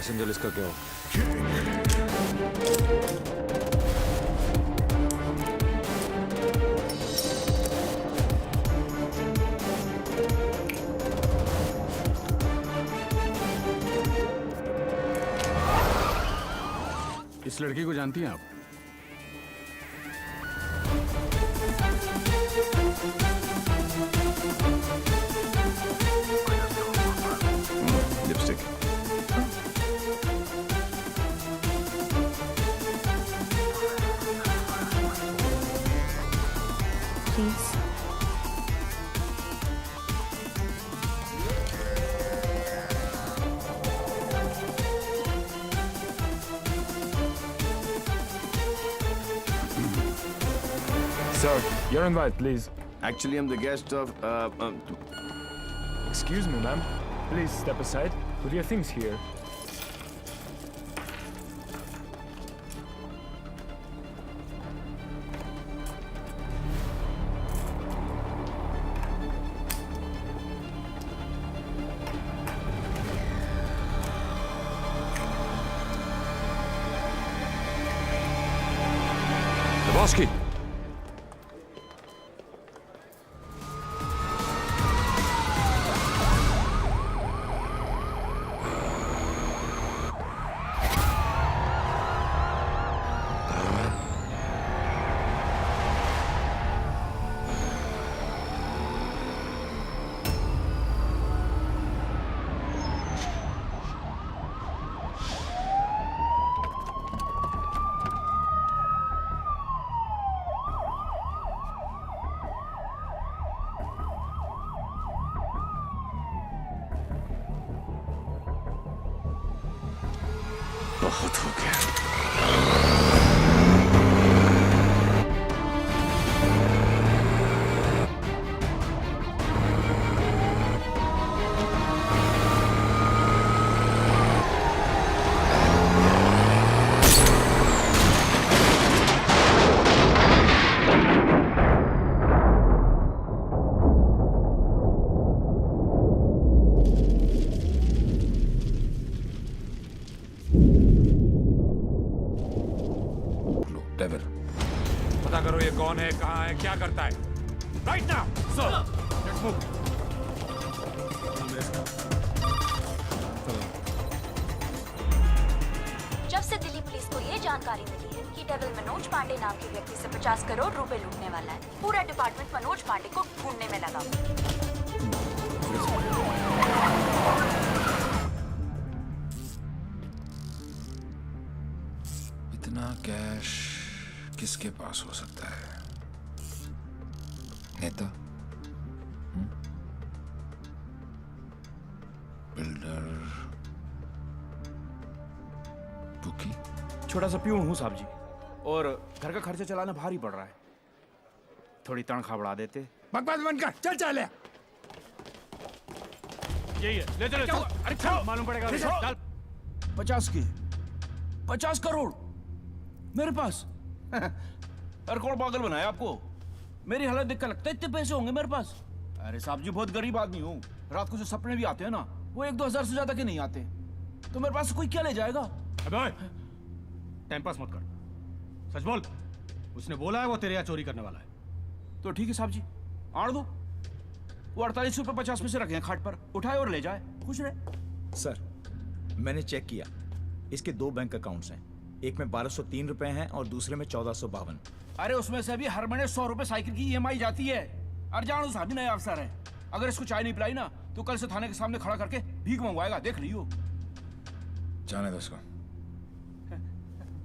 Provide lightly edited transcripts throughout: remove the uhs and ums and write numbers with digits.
Los Angeles का क्या हो? इस लड़की को जानती हैं आप? Lipstick. Please. Sir, your invite, please. Actually, I'm the guest of. Excuse me, ma'am. Please step aside. Put your things here. Lebowski! बहुत हो गया। डेविल। पता करो ये कौन है, कहाँ है, क्या करता है। Right now sir, let's move. जब से दिल्ली पुलिस को ये जानकारी मिली है कि डेविल मनोज पांडे नाम के व्यक्ति से 50 करोड़ रुपए लूटने वाला है, पूरा डिपार्टमेंट मनोज पांडे को ढूंढने में लगा। इतना कैश किसके पास हो सकता है? नेता? बिल्डर? बुकी? छोटा सा प्यून हूँ साहब जी, और घर का खर्चा चलाना भारी पड़ रहा है। थोड़ी तनख्वाह बढ़ा देते। बकवास बंद कर, चल चले। यही है, ले चलो। अरे चलो, मालूम पड़ेगा। चल। 50 करोड़ मेरे पास। अरे कौन पागल बनाया आपको? मेरी हालत देख कर लगता है इतने पैसे होंगे मेरे पास? अरे साहब जी, बहुत गरीब आदमी हूँ। रात को जो सपने भी आते हैं ना, वो 1-2 हजार से ज्यादा के नहीं आते। तो मेरे पास कोई क्या ले जाएगा? अबे ओए, टाइम पास मत कर, सच बोल। उसने बोला है वो तेरे यहाँ चोरी करने वाला है। तो ठीक है साहब जी, आड़ दो। वो 48 रुपए 50 पैसे रखे हैं खाट पर, उठाए और ले जाए, खुश रहे। सर, मैंने चेक किया, इसके 2 बैंक अकाउंट्स हैं। एक में 1203 रुपए हैं और दूसरे में 1452। अरे उसमें से भी हर महीने 100 रुपए साइकिल की EMI जाती है। अरजान साहब भी नया अफसर है, अगर इसको चाय नहीं पिलाई ना तो कल से थाने के सामने खड़ा करके भीख मंगवाएगा, देख लियो। जाने दो उसको।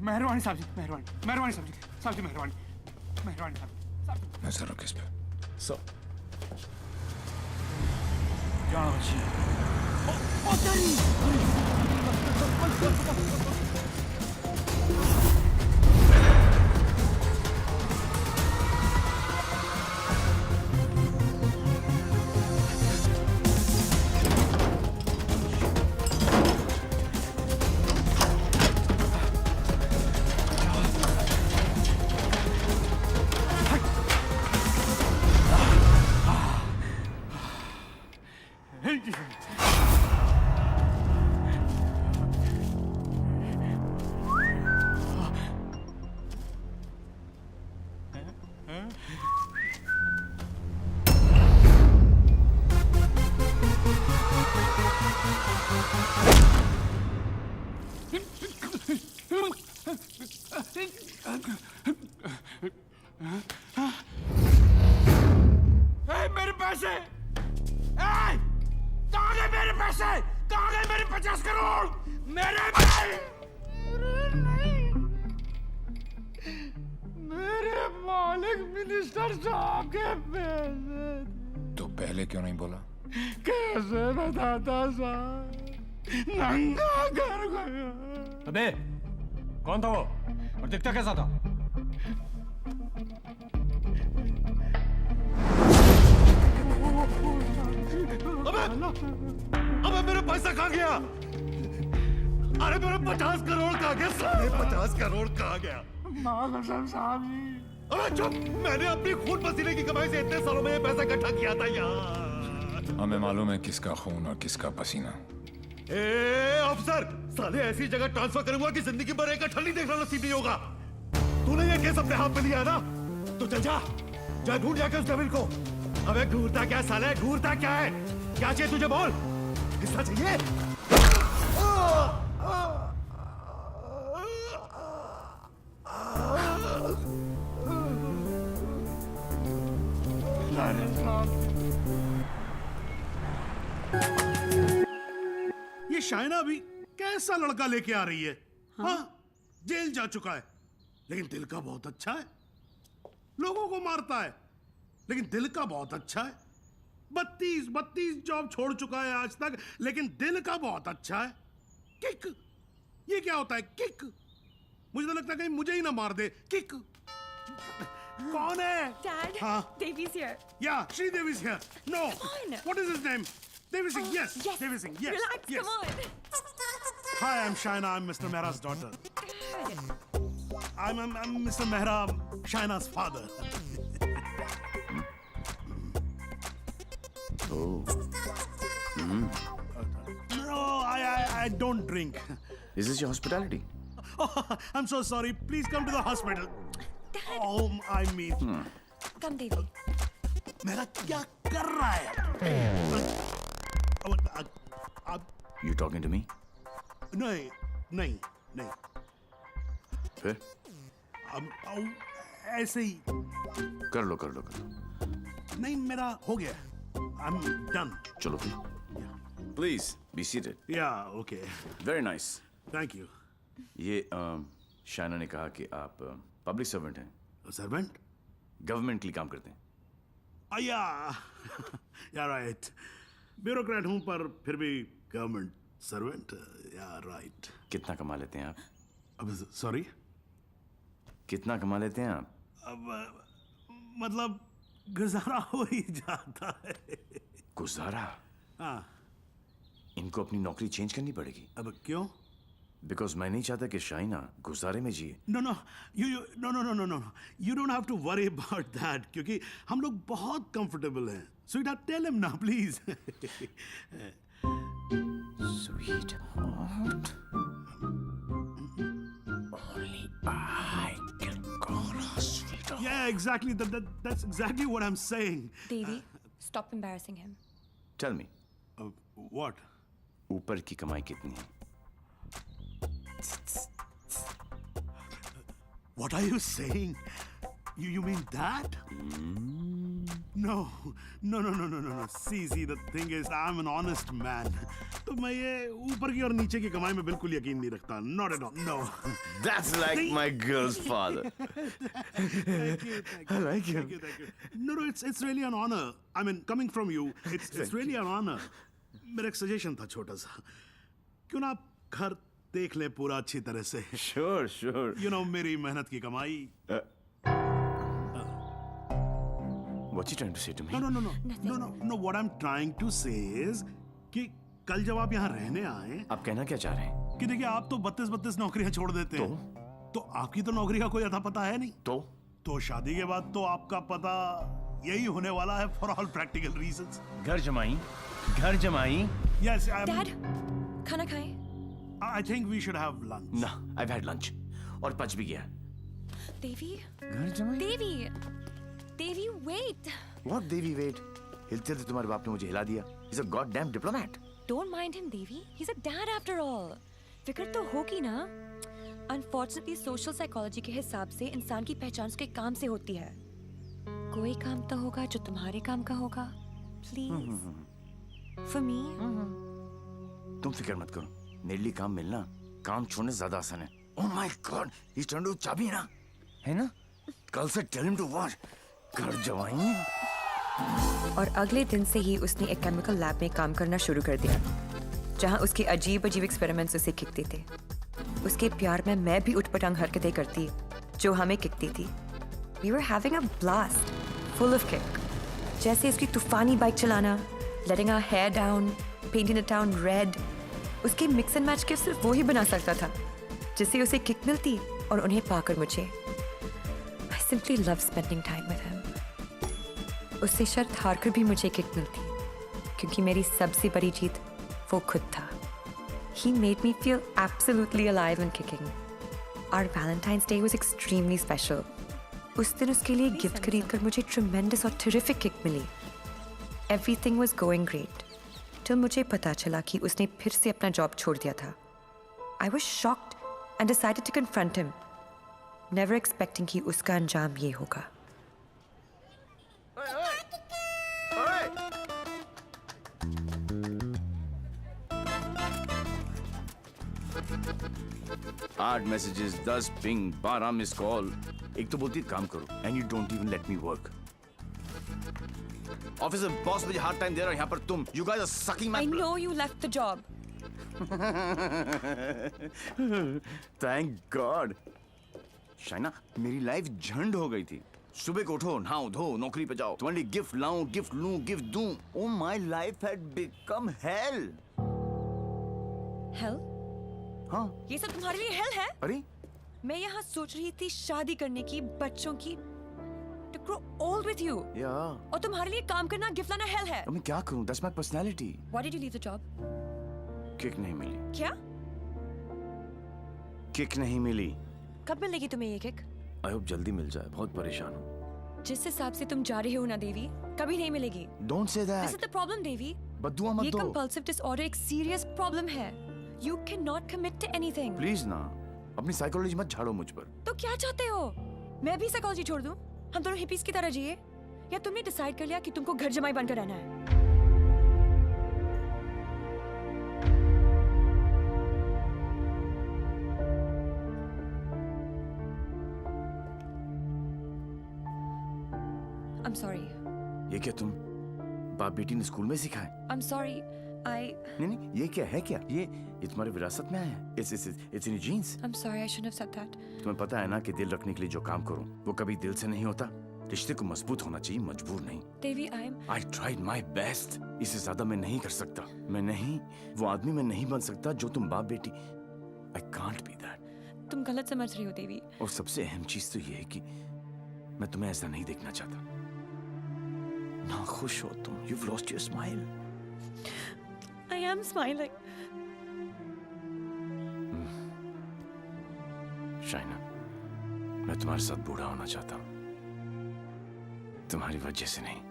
मेहरबानी साहब जी, मेहरबानी, मेहरबानी साहब जी, साहब जी मेहरबानी, मेहरबानी साहब। नजर रखो इस पे। सो जाना बच्ची। मेरे पैसे! कहाँ गए मेरे पैसे? कहाँ गए मेरे 50 करोड़? मेरे मेरे मालिक मिनिस्टर साहब के पैसे तो पहले क्यों नहीं बोला? कैसे बताता साहब? नंगा कर गया। अबे कौन था वो और दिखता कैसा था? अबे मेरा पैसा कहाँ गया? अरे मेरा 50 करोड़ कहाँ गया? साढ़े 50 करोड़ कहाँ गया? अबे चुप! मैंने अपनी खून पसीने की कमाई से इतने सालों में ये पैसा इकट्ठा किया था यार। हमें मालूम है किसका खून और किसका पसीना। अफसर, साले ऐसी जगह ट्रांसफर करूंगा कि जिंदगी भर एक ठंडी देखना नसीब नहीं होगा। तूने ये केस अपने हाथ में लिया है ना, तो चल जा ढूंढ जाकर उस डेविल को। अबे घूरता क्या साले, घूरता क्या है? क्या चाहिए तुझे बोल? हिस्सा चाहिए? ये शाइना भी कैसा लड़का लेके आ रही है? हाँ, जेल जा चुका है लेकिन दिल का बहुत अच्छा है। लोगों को मारता है लेकिन दिल का बहुत अच्छा है। 32 जॉब छोड़ चुका है आज तक लेकिन दिल का बहुत अच्छा है। किक, ये क्या होता है किक? मुझे तो लगता है कहीं मुझे ही ना मार दे। किक कौन है? Dad, हाँ? Devi's here. Yeah, Sridevi's here. No. Come on. What is his name? Devi Singh. Yes. Devi Singh. Yes. Relax, Yes. come on. Hi, I'm Shaina. I'm Mr. Mehra's daughter. I'm Mr. Mehra, Shaina's father. No, I don't drink. Is this your hospitality? Oh, I'm so sorry. Please come to the hospital. Oh, I mean, Come, Devi. मेरा क्या कर रहा है? You talking to me? नहीं. फिर ऐसे ही. कर लो नहीं, मेरा हो गया. I'm done. चलो फिर. Please be seated. Yeah, okay. Very nice. Thank you. ये शाइना ने कहा कि आप पब्लिक सर्वेंट हैं, Servant? गवर्नमेंट के लिए काम करते हैं. Yeah. Yeah, right. ब्यूरोक्रेट हूँ पर फिर भी गवर्नमेंट सर्वेंट. Yeah, right. कितना कमा लेते हैं आप? अब सॉरी. कितना कमा लेते हैं आप? अब मतलब गुजारा हो ही जाता है. गुजारा? हाँ. इनको अपनी नौकरी चेंज करनी पड़ेगी. अब क्यों? बिकॉज मैं नहीं चाहता कि शाइना गुजारे में जिए. No. No. You don't have to worry about that क्योंकि हम लोग बहुत कंफर्टेबल हैं. Sweetheart, tell him now, please. Sweet heart. Only I can call her sweetheart. Yeah, exactly. That's exactly what I'm saying. Devi, stop embarrassing him. Tell me, What? ऊपर की कमाई कितनी है? What are you saying? You mean that? No. See, the thing is, I'm an honest man. तो मैं ये ऊपर की और नीचे की कमाई में बिल्कुल यकीन नहीं रखता. Not at all. No. That's like my girl's father. Thank you. I like him. Thank you. No, it's really an honor. I mean, coming from you, it's really an honor. मेरा एक सजेशन था छोटा सा. क्यों ना आप घर देख ले पूरा अच्छी तरह से. Sure. You know, मेरी मेहनत की कमाई. What you trying to say to me? No. What I'm trying to say is कि कल जब आप यहाँ रहने आए आप कहना क्या चाह रहे हैं? कि देखिए आप तो 32 नौकरियां छोड़ देते हैं. तो आपकी तो नौकरी का कोई अता पता है नहीं. तो शादी के बाद तो आपका पता यही होने वाला है for all practical reasons. घर जमाई. Yes, Dad, खाना खाएं? I think we should have lunch. No, I've had lunch. और पच भी गया. Devi? Devi! Devi, wait. What Devi wait? हिलते थे तुम्हारे बाप ने मुझे हिला दिया. He's a goddamn diplomat. Don't mind him, Devi. He's a dad after all. फिक्र तो होगी ना. Unfortunately, social psychology के हिसाब से इंसान की पहचान उसके काम से होती है. कोई काम तो होगा जो तुम्हारे काम का होगा. Please. For me. तुम फिक्र मत करो. मेरे लिए काम मिलना काम छोड़ने ज्यादा आसान है. Oh my God, he's trying to चाबी ना, है ना? कल से tell him to watch. घर जवाई. और अगले दिन से ही उसने एक केमिकल लैब में काम करना शुरू कर दिया, जहां उसके अजीब अजीब एक्सपेरिमेंट्स उसे किकते थे. उसके प्यार में मैं भी उठपटांग हरकतें करती जो हमें किकती थी. We were having a blast, full of kick. जैसे उसकी तूफानी बाइक चलाना, letting our hair down, painting the town red. उसके मिक्स एंड मैच के सिर्फ वो ही बना सकता था जिससे उसे किक मिलती और उन्हें पाकर मुझे. I simply love spending time with him. उससे शर्त हारकर भी मुझे किक मिलती क्योंकि मेरी सबसे बड़ी जीत वो खुद था. He made me feel absolutely alive and kicking. Our Valentine's Day was extremely special. उस दिन उसके लिए गिफ्ट खरीदकर मुझे tremendous और terrific किक मिली. Everything was going great. till मुझे पता चला कि उसने फिर से अपना जॉब छोड़ दिया था. I was shocked and decided to confront him, never expecting कि उसका अंजाम ये होगा. आठ मैसेजेस, 10 पिंग, 12 मिस कॉल. एक तो बोलती काम करो and you don't even let me work. Office में बॉस मुझे हार्ड टाइम दे रहा है, यहाँ पर तुम you guys are sucking my I know you left the job. Thank God. Shaina, मेरी लाइफ झंड हो गई थी. सुबह को उठो, नहाओ धो, नौकरी पे जाओ, तुम्हारे लिए गिफ्ट लाऊं, गिफ्ट लूं, गिफ्ट दूं. Oh, my life had become hell. Hell? हाँ. ये सब तुम्हारे लिए hell है? अरे? मैं यहाँ सोच रही थी शादी करने की, बच्चों की, to grow old with you. Yeah. और तुम्हारे लिए काम करना, गिफ्ट लाना hell है. अब मैं क्या करूं? That's my personality. Why did you leave the job? Kick नहीं मिली. क्या? किक नहीं मिली. कब मिलेगी तुम्हें ये किक? I hope जल्दी मिल जाए. बहुत परेशान हूँ. जिस हिसाब से तुम जा रहे हो ना देवी, कभी नहीं मिलेगी. Don't say that. This is the problem, देवी. बद्दुआ मत ये दो. compulsive disorder एक serious problem है. You cannot commit to anything. Please ना. अपनी साइकोलॉजी मत झाड़ो मुझ पर. तो क्या चाहते हो? मैं भी साइकोलॉजी छोड़ दूं? हम दोनों हिपीज की तरह जिए? या तुमने डिसाइड कर लिया कि तुमको घर जमाई बनकर रहना है? I'm sorry. ये क्या तुम बाप बेटी ने स्कूल में सिखाए? I'm sorry. नहीं, ये क्या है क्या? ये तुम्हारी विरासत में आया है. It's in your genes. I'm sorry. I shouldn't have said that. तुम्हें पता है ना कि दिल रखने के लिए जो काम करूं वो कभी दिल से नहीं होता. रिश्ते को मजबूत होना चाहिए, मजबूर नहीं. देवी, I tried my best. इससे ज्यादा मैं नहीं कर सकता. मैं नहीं, वो आदमी मैं नहीं बन सकता जो तुम बाप बेटी. I can't be that. तुम गलत समझ रही हो देवी. और सबसे अहम चीज तो ये है कि मैं तुम्हें ऐसा नहीं देखना चाहता. ना खुश हो तुम. You've lost your smile. I am smiling. Shaina, मैं तुम्हारे साथ बूढ़ा होना चाहता हूँ. तुम्हारी वजह से नहीं.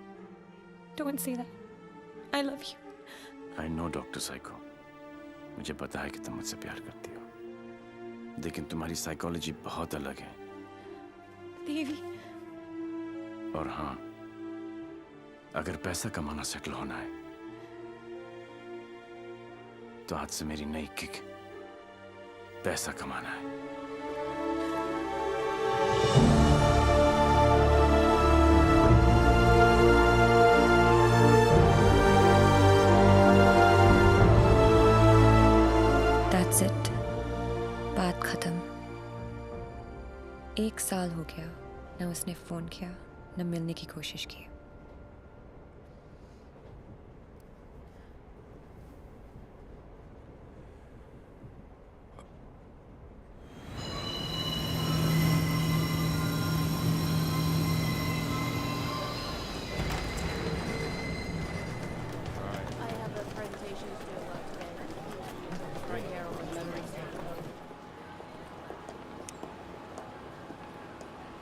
Don't say that. I love you. I know, doctor psycho. मुझे पता है कि तुम मुझसे प्यार करती हो. लेकिन तुम्हारी साइकोलॉजी बहुत अलग है. देवी. और हाँ, अगर पैसा कमाना सेटल होना है तो आज से मेरी नई किक पैसा कमाना है. That's it. बात खत्म. 1 साल हो गया, न उसने फोन किया, न मिलने की कोशिश की.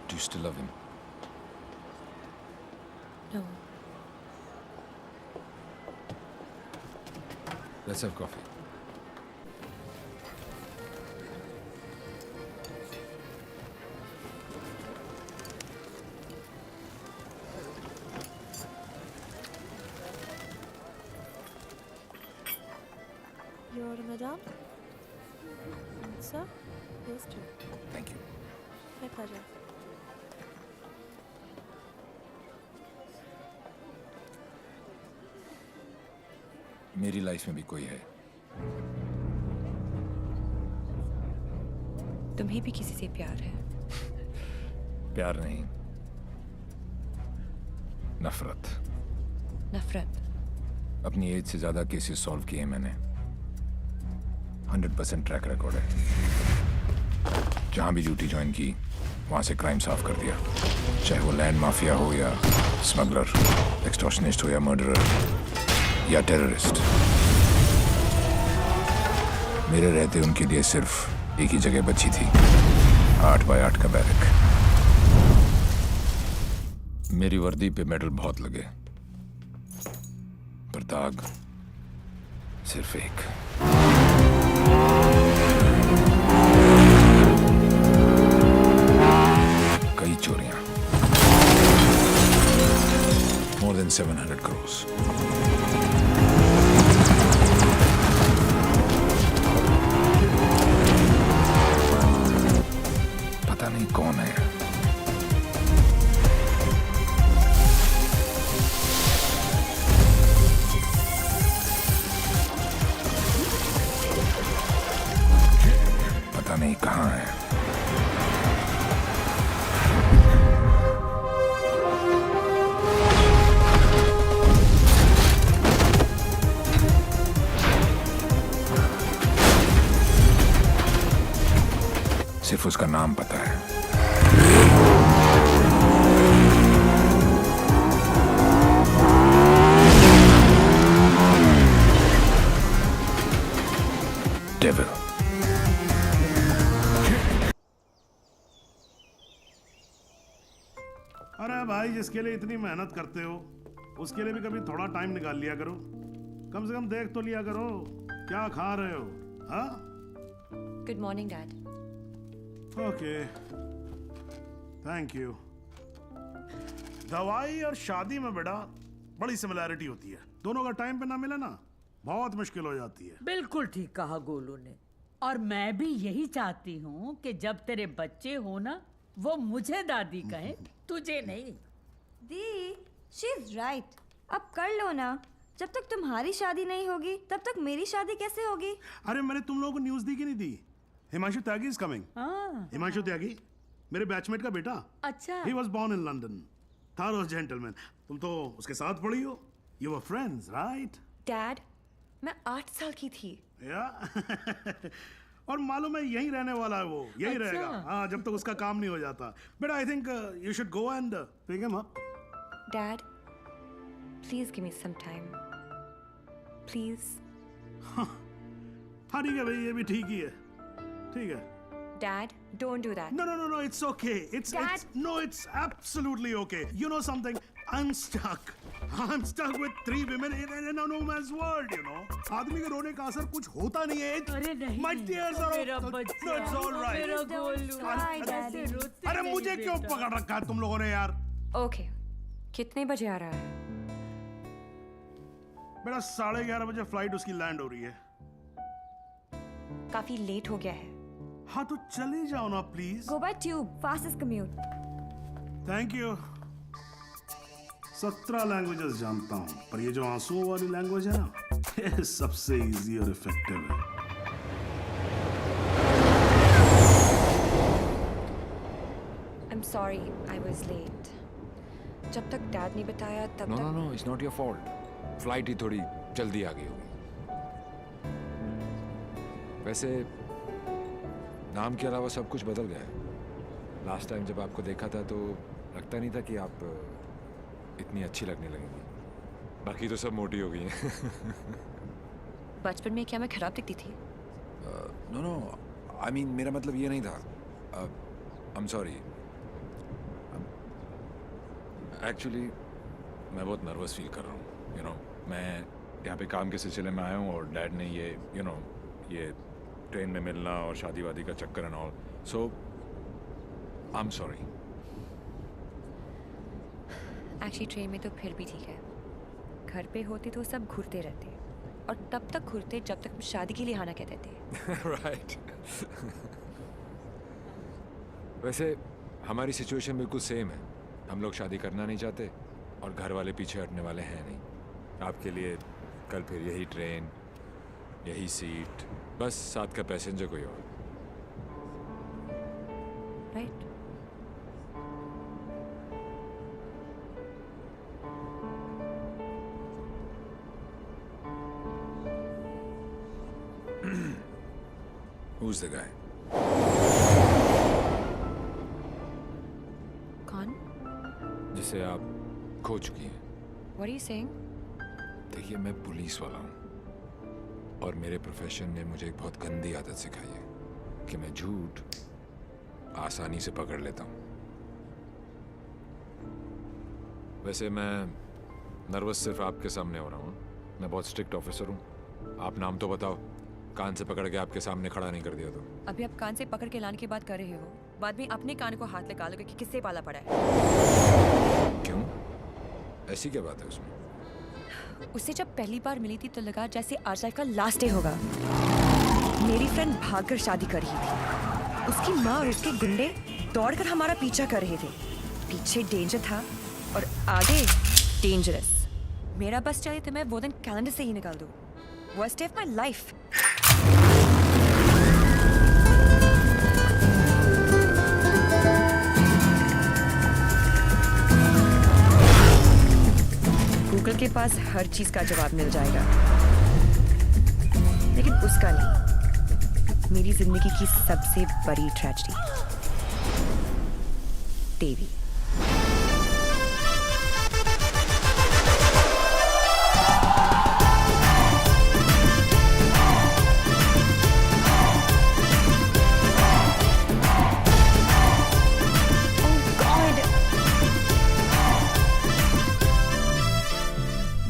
Do you still love him? No. Let's have coffee. Your madam? Sir? Yes, sir. Thank you. My pleasure. मेरी लाइफ में भी कोई है। तुम्हें भी किसी से प्यार है? प्यार नहीं, नफरत। नफरत? अपनी एज से ज्यादा केसेस सॉल्व किए मैंने। 100% ट्रैक रिकॉर्ड है। जहां भी ड्यूटी ज्वाइन की वहां से क्राइम साफ कर दिया, चाहे वो लैंड माफिया हो या स्मगलर, एक्सटॉर्शनिस्ट हो या मर्डरर या टेररिस्ट। मेरे रहते उनके लिए सिर्फ एक ही जगह बची थी, 8 बाय 8 का बैरक। मेरी वर्दी पे मेडल बहुत लगे, पर दाग सिर्फ एक। कई चोरियां, more than 700 crores। पता नहीं कौन है। पता नहीं कहाँ है। सिर्फ उसका नाम पता है। डेविल। अरे भाई, जिसके लिए इतनी मेहनत करते हो उसके लिए भी कभी थोड़ा टाइम निकाल लिया करो। कम से कम देख तो लिया करो क्या खा रहे हो। हाँ, Good morning, Dad. Okay, thank you. दवाई और शादी में बेटा बड़ी सिमिलैरिटी होती है। दोनों का टाइम पे ना मिले ना बहुत मुश्किल हो जाती है। बिल्कुल ठीक कहा गोलू ने। और मैं भी यही चाहती हूँ कि जब तेरे बच्चे हो ना, वो मुझे दादी कहे, तुझे नहीं। दी, शी इज राइट। अब कर लो ना। जब तक तुम्हारी शादी नहीं होगी तब तक मेरी शादी कैसे होगी? अरे मैंने तुम लोगों को न्यूज़ दी कि नहीं दी? Himanshu Tyagi is coming. हिमांशु त्यागी मेरे बैचमेट का बेटा। अच्छा। He was born in London. Thorough gentleman. तुम तो उसके साथ पढ़ी हो। You were friends, right? Dad, मैं 8 साल की थी। या और मालूम है यहीं रहने वाला है वो, यहीं अच्छा। रहेगा। हाँ, जब तक उसका काम नहीं हो जाता। बेटा I think you should go and pick him up. Dad, please give me some time. Please. हाँ ठीक है भाई, ये भी ठीक ही है। ठीक है। Dad, don't do that. No, it's okay. It's absolutely okay. You know something? I'm stuck with 3 women in a no man's world, you know. आदमी के रोने का असर कुछ होता नहीं है। अरे नहीं, My tears are मेरा no, बच्चा, it's all right. मेरा गोलू, ऐसे रोते अरे नहीं मुझे क्यों बेटा। पकड़ रखा है तुम लोगों ने यार? Okay. कितने बजे आ रहा है? बेटा 11:30 बजे फ्लाइट उसकी लैंड हो रही है। काफी लेट हो गया है। हाँ तो चले जाओ ना please. Go by tube, fastest commute. Thank you. 17 languages जानता हूँ, पर ये जो आंसुओं वाली लैंग्वेज है ना, ये सबसे इजी और इफेक्टिव है। I'm sorry, I was late. जब तक डैड ने बताया तब तक। No, it's not your fault. Flight ही थोड़ी जल्दी आ गई होगी। वैसे नाम के अलावा सब कुछ बदल गया है। लास्ट टाइम जब आपको देखा था तो लगता नहीं था कि आप इतनी अच्छी लगने लगेंगी। बाकी तो सब मोटी हो गई हैं। बचपन में क्या मैं खराब दिखती थी? No, I mean मेरा मतलब ये नहीं था। I'm sorry. Actually मैं बहुत नर्वस फील कर रहा हूँ। मैं यहाँ पे काम के सिलसिले में आया हूँ और डैड ने ये ये ट्रेन में मिलना और शादी वादी का चक्कर and all, so I am sorry. Actually train में तो फिर भी ठीक है, घर पे होते तो सब घूरते रहते और तब तक घूरते जब तक हम शादी के लिए हाँ ना कहते थे। राइट। वैसे हमारी सिचुएशन बिल्कुल सेम है। हम लोग शादी करना नहीं चाहते और घर वाले पीछे हटने वाले हैं नहीं। आपके लिए कल फिर यही ट्रेन, यही सीट, बस साथ का पैसेंजर कोई और। राइट। Who's the guy? कौन? जिसे आप खो चुकी हैं। What are you saying? देखिए, मैं पुलिस वाला हूँ और मेरे प्रोफेशन ने मुझे एक बहुत गंदी आदत सिखाई है कि मैं झूठ आसानी से पकड़ लेता हूँ। वैसे मैं नर्वस सिर्फ आपके सामने हो रहा हूँ। मैं बहुत स्ट्रिक्ट ऑफिसर हूँ। आप नाम तो बताओ, कान से पकड़ के आपके सामने खड़ा नहीं कर दिया तो। अभी आप कान से पकड़ के लाने की बात कर रहे हो, बाद में अपने कान को हाथ लगा लोगे कि किससे पाला पड़ा है। क्यों? ऐसी क्या बात है उसमें? उससे जब पहली बार मिली थी तो लगा जैसे आज लाइफ का लास्ट डे होगा। मेरी फ्रेंड भागकर शादी कर रही थी, उसकी माँ और उसके गुंडे दौड़कर हमारा पीछा कर रहे थे। पीछे डेंजर था और आगे डेंजरस। मेरा बस चले तो मैं वो दिन कैलेंडर से ही निकाल दूँ। Worst day of my life. Google के पास हर चीज का जवाब मिल जाएगा, लेकिन उसका नहीं। मेरी जिंदगी की सबसे बड़ी ट्रेजेडी, देवी।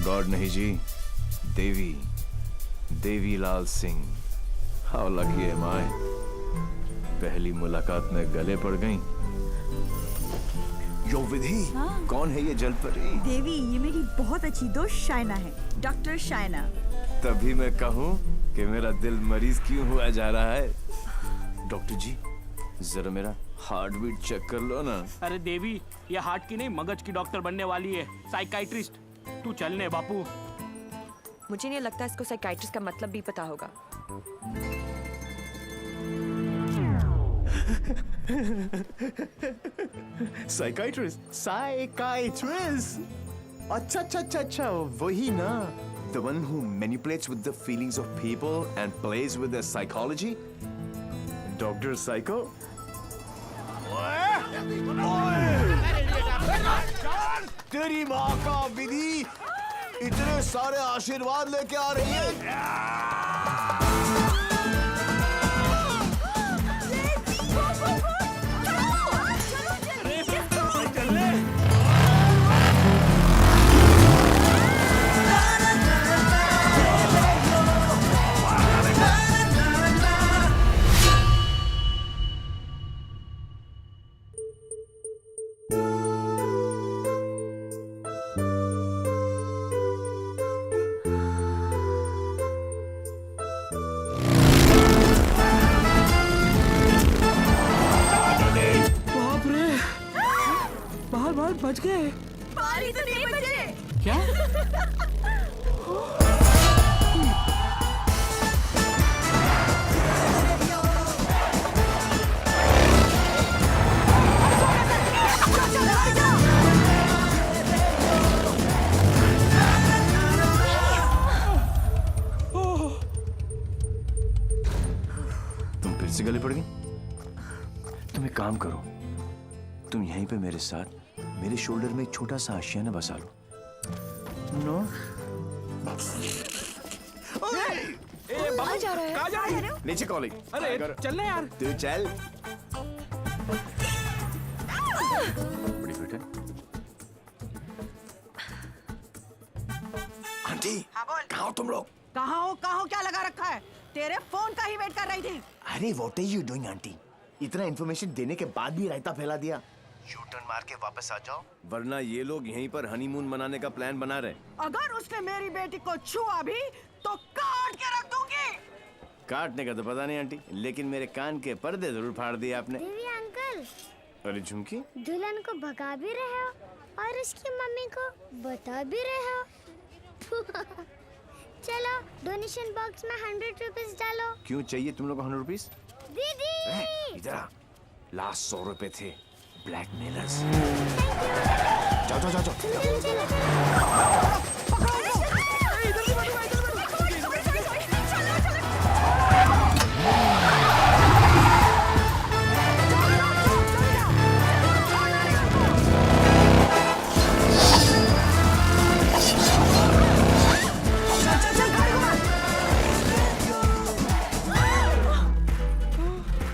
गॉड नहीं जी, देवी, देवी Lal Singh. How lucky M आई। पहली मुलाकात में गले पड़ गई। यो विधि, कौन है ये जलपरी? देवी, ये मेरी बहुत अच्छी दोस्त शाइना है, डॉक्टर शाइना। तभी मैं कहूँ कि मेरा दिल मरीज क्यों हुआ जा रहा है। डॉक्टर जी, जरा मेरा हार्ट बीट चेक कर लो ना। अरे देवी, ये हार्ट की नहीं मगज की डॉक्टर बनने वाली है, साइकाइट्रिस्ट। तू चलने बापू। मुझे नहीं लगता इसको साइकाइट्रिस्ट का मतलब भी पता होगा। Psychiatrist, psychiatrist. अच्छा अच्छा अच्छा अच्छा, वही ना। The one who manipulates with the feelings of people and plays with their psychology? Dr. Psycho? तेरी माँ का विधि इतने सारे आशीर्वाद लेके आ रही है। बच गए। पारी तो नहीं बचे। क्या? तुम फिर से गले पड़ गई? तुम एक काम करो, तुम यहीं पे मेरे साथ मेरे शोल्डर में एक छोटा सा आशियाना बसा लो। नो? कहाँ जा रहा है? कहाँ जा रहे हो? नीचे कॉलिंग। अरे चलना यार। तू चल। बड़ी फिट है। जी हाँ बोल। कहाँ हो तुम लोग? कहाँ हो क्या लगा रखा है? तेरे फोन का ही वेट कर रही थी। अरे what are you doing aunty? इतना इन्फॉर्मेशन देने के बाद भी रायता फैला दिया। यू टर्न मार के वापस आ जाओ, वरना ये लोग यहीं पर हनीमून मनाने का प्लान बना रहे। अगर उसने मेरी बेटी को छुआ भी तो काट के रख दूंगी। काटने का तो पता नहीं आंटी, लेकिन मेरे कान के पर्दे जरूर फाड़ दिए आपने। देवी अंकल, अरे झुमकी, दुल्हन को भगा भी रहे हो और उसकी मम्मी को बता भी रहे हो। चलो डोनेशन बॉक्स में 100 रुपीस डालो। क्यों चाहिए तुम लोग को 100 रुपीस? दीदी इधर आ, लास्ट 100 रुपए थे ब्लैकमेलर्स। जाओ जाओ जाओ जाओ।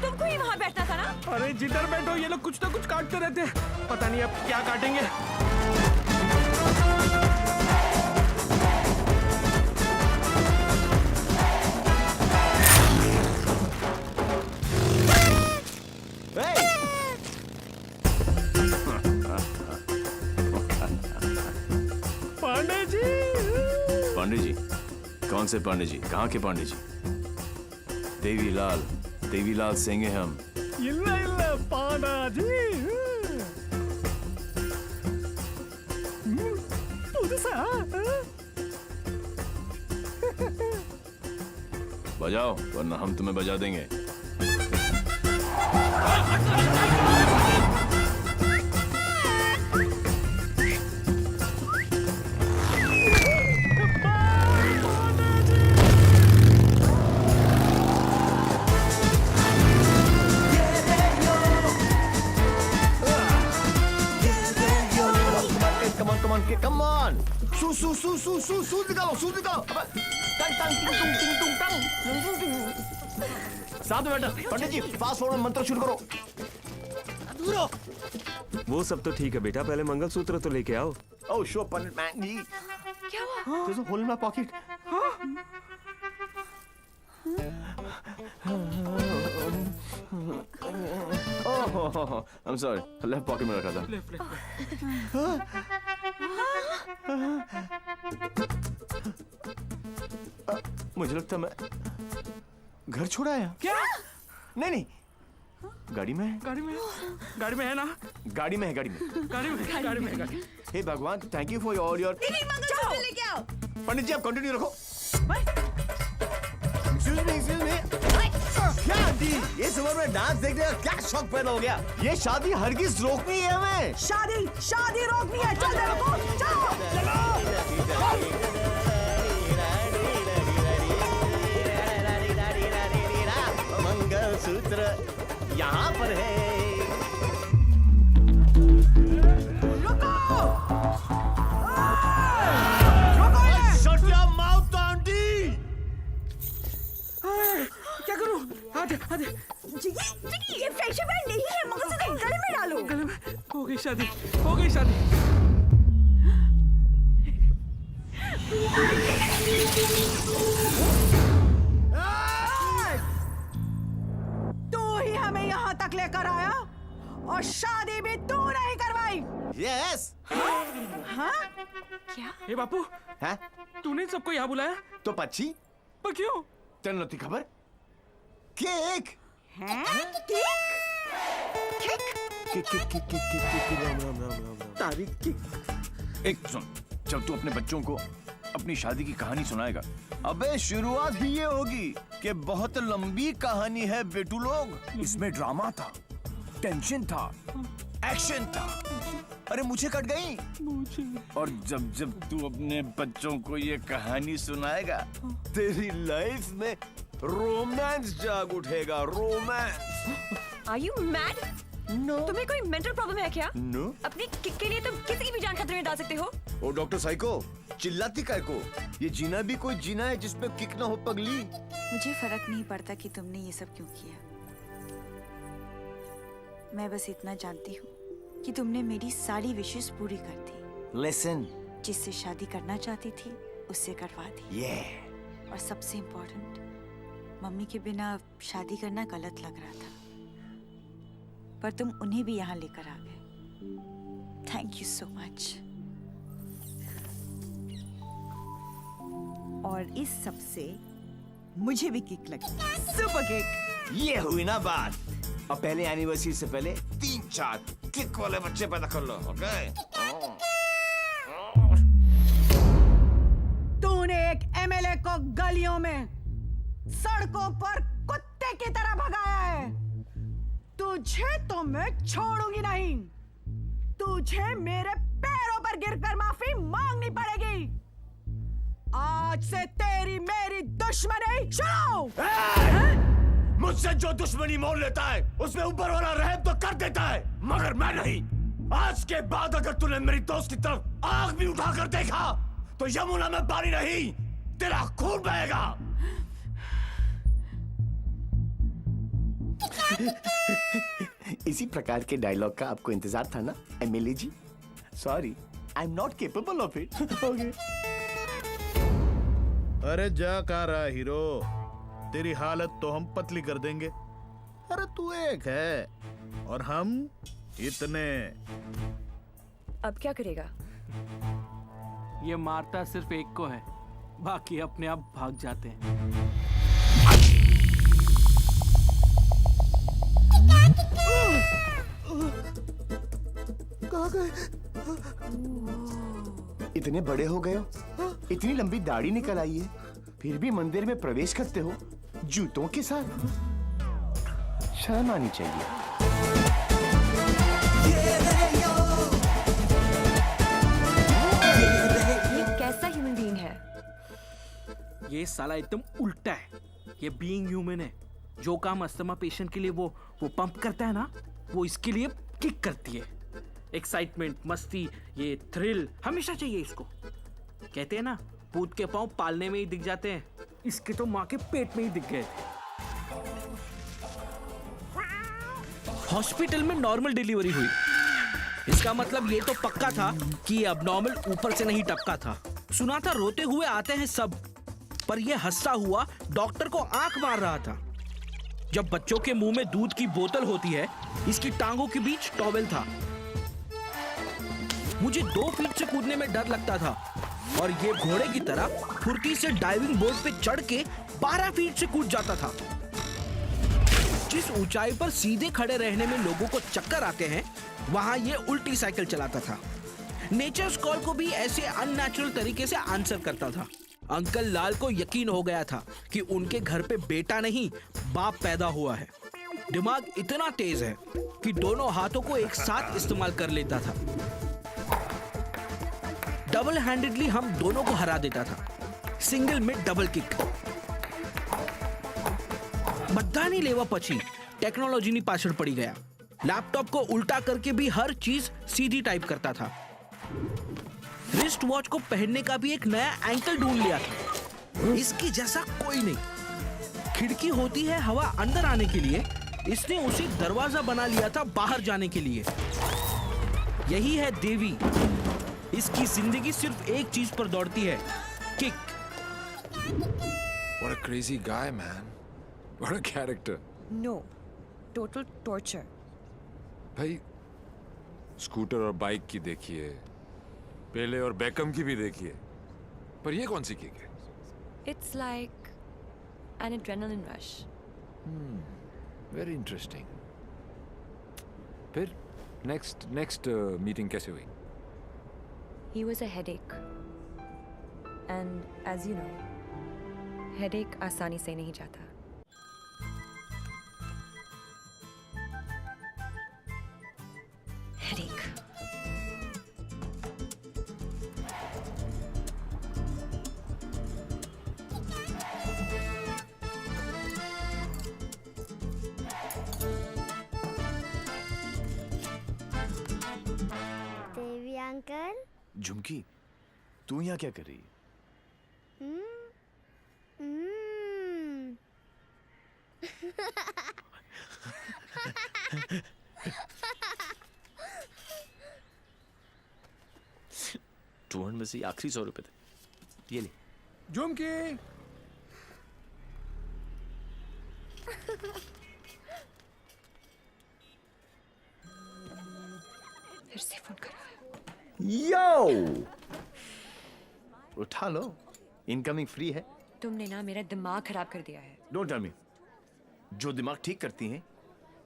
तुमको ही वहाँ बैठना था ना? अरे जिधर बैठो ये लोग कुछ ना कुछ काटते रहते हैं, पता नहीं अब क्या काटेंगे। पांडे जी। पांडे जी? कौन से पांडे जी? कहाँ के पांडे जी? देवीलाल सिंह हैं हम। इल्ला इल्ला पांडा जी। बजाओ वरना हम तुम्हें बजा देंगे। Come on! सूज निकालो। साथ में बैठो। पंडित जी फास्ट फॉरवर्ड मंत्र शुरू करो। दूर हो। वो सब तो ठीक है बेटा, पहले मंगलसूत्र तो लेके आओ। Oh sure पंडित मैन जी। क्या हुआ? There's a hole in my pocket. Oh, I'm sorry. Left pocket में रखा था। मुझे लगता मैं घर छोड़ आया। क्या? नहीं गाड़ी में है ना? गाड़ी में है। हे भगवान, thank you for all your. Mangalsutra लेके आओ। पंडित जी आप कंटिन्यू रखो। Excuse me. क्या आंटी, ये उम्र में डांस देखने का क्या शौक पैदा हो गया? ये शादी हरगिज रोकनी है हमें। शादी रोकनी है। चल चलो। मंगलसूत्र यहाँ पर है। Shut your mouth, aunty. क्या करूं? आधे ये फ्रेंडशिप बैंड नहीं है, मंगलसूत्र गले में डालो। गले में। हो गई शादी। तू ही हमें यहाँ तक लेकर आया और शादी भी तू नहीं करवाई। Yes. हाँ? क्या? हे बापू, हैं? तूने सबको यहाँ बुलाया? तो पक्षी? पर क्यों? तेरे नती खबर? केक। तारीख केक। एक सुन, जब तू अपने बच्चों को अपनी शादी की कहानी सुनाएगा, अबे शुरुआत ही ये होगी कि बहुत लंबी कहानी है बेटू लोग। इसमें ड्रामा था, टेंशन था, एक्शन था। अरे मुझे कट गई। और जब जब तू अपने बच्चों को ये कहानी सुनाएगा, तेरी लाइफ में रोमांस जाग उठेगा। Romance. Are you mad? No. तुम्हें कोई मेंटल प्रॉब्लम है क्या? No. अपनी किक के लिए तुम किसी की भी जान खतरे में डाल सकते हो। ओ डॉक्टर साइको, चिल्लाती काय को? ये जीना भी कोई जीना है जिसमें किक ना हो पगली। मुझे फर्क नहीं पड़ता कि तुमने ये सब क्यों किया। मैं बस इतना जानती हूँ कि तुमने मेरी सारी विशेष पूरी कर दी। Listen. जिससे शादी करना चाहती थी उससे करवा दी। Yeah. और सबसे इम्पोर्टेंट, मम्मी के बिना शादी करना गलत लग रहा था, पर तुम उन्हें भी यहाँ लेकर आ गए। Thank you so much. और इस सब से मुझे भी किक लगी, सुपर किक। ये हुई ना बात। अब पहले एनिवर्सरी से पहले 3-4 किक वाले बच्चे पैदा कर लो, ओके? तूने एक एमएलए को गलियों में, सड़कों पर कुत्ते की तरह भगाया है। तुझे तो मैं छोड़ूंगी नहीं। तुझे मेरे पैरों पर गिरकर माफी मांगनी पड़ेगी। आज से तेरी मेरी दुश्मनी शुरू। मुझसे जो दुश्मनी मोल लेता है उसमें ऊपर वाला रहम तो कर देता है, मगर मैं नहीं। आज के बाद अगर तूने मेरी दोस्त की तरफ आंख भी उठाकर देखा तो यमुना में पानी नहीं, तेरा खून बहेगा। इसी प्रकार के डायलॉग का आपको इंतजार था ना MLA ji? Sorry, I am not capable of it. Okay. अरे जा कहाँ रहा हीरो, तेरी हालत तो हम पतली कर देंगे। अरे तू एक है और हम इतने। अब क्या करेगा? ये मारता सिर्फ एक को है, बाकी अपने आप भाग जाते हैं। कहाँ गए? इतने बड़े हो गए हो, इतनी लंबी दाढ़ी निकल आई है, फिर भी मंदिर में प्रवेश करते हो जूतों के साथ। शर्म आनी चाहिए। ये कैसा ह्यूमन बीइंग है? ये साला एकदम उल्टा है। ये बीइंग ह्यूमन है। जो काम अस्थमा पेशेंट के लिए वो पंप करता है ना, वो इसके लिए किक करती है। एक्साइटमेंट, मस्ती, ये थ्रिल हमेशा चाहिए इसको। कहते हैं ना, पूत के पांव पालने में ही दिख जाते हैं। इसके तो माँ के पेट में ही दिख गए थे। हॉस्पिटल में नॉर्मल डिलीवरी हुई, इसका मतलब ये तो पक्का था कि ये अबनॉर्मल ऊपर से नहीं टपका था। सुना था रोते हुए आते हैं सब, पर ये हंसता हुआ डॉक्टर को आंख मार रहा था। जब बच्चों के मुंह में दूध की बोतल होती है, इसकी टांगों के बीच टॉवेल था। मुझे 2 फीट से कूदने में डर लगता था और ये घोड़े की तरह फुर्ती से डाइविंग बोर्ड पे चढ़ के 12 फीट से कूद जाता था। जिस ऊंचाई पर सीधे खड़े रहने में लोगों को चक्कर आते हैं, वहां ये उल्टी साइकिल चलाता था। नेचर्स कॉल को भी ऐसे अननेचुरल तरीके से आंसर करता था। अंकल लाल को यकीन हो गया था कि उनके घर पे बेटा नहीं, बाप पैदा हुआ है। दिमाग इतना तेज है कि दोनों हाथों को एक साथ इस्तेमाल कर लेता था। डबल हैंडेडली हम दोनों को हरा देता था। सिंगल में डबल किक। बधानी लेवा पची टेक्नोलॉजी पाछड़ पड़ी गया। लैपटॉप को उल्टा करके भी हर चीज सीधी टाइप करता था। रिस्ट वॉच को पहनने का भी एक नया एंकल ढूंढ लिया था। इसकी जैसा कोई नहीं। खिड़की होती है हवा अंदर आने के लिए, इसने उसी दरवाजा बना लिया था बाहर जाने के लिए। यही है देवी। इसकी जिंदगी सिर्फ एक चीज पर दौड़ती है, kick. What a crazy guy, man. What a character. No, total torture. भाई, स्कूटर और बाइक की देखिए, पेले और बेकम की भी देखिए, पर ये कौन सी किक है? It's like an adrenaline rush. Very interesting. फिर next meeting कैसे हुई? He was a headache. And as you know, headache आसानी से नहीं जाता। Headache. देवी अंकल। झुमकी, तू यहाँ क्या कर रही है? $200 में से आखिरी 100 रुपए थे। ये ले। झुमकी। फिर से फोन कर रहा है। यो, उठा लो, इनकमिंग फ्री है। तुमने ना मेरा दिमाग खराब कर दिया है। Don't tell me. जो दिमाग ठीक करती हैं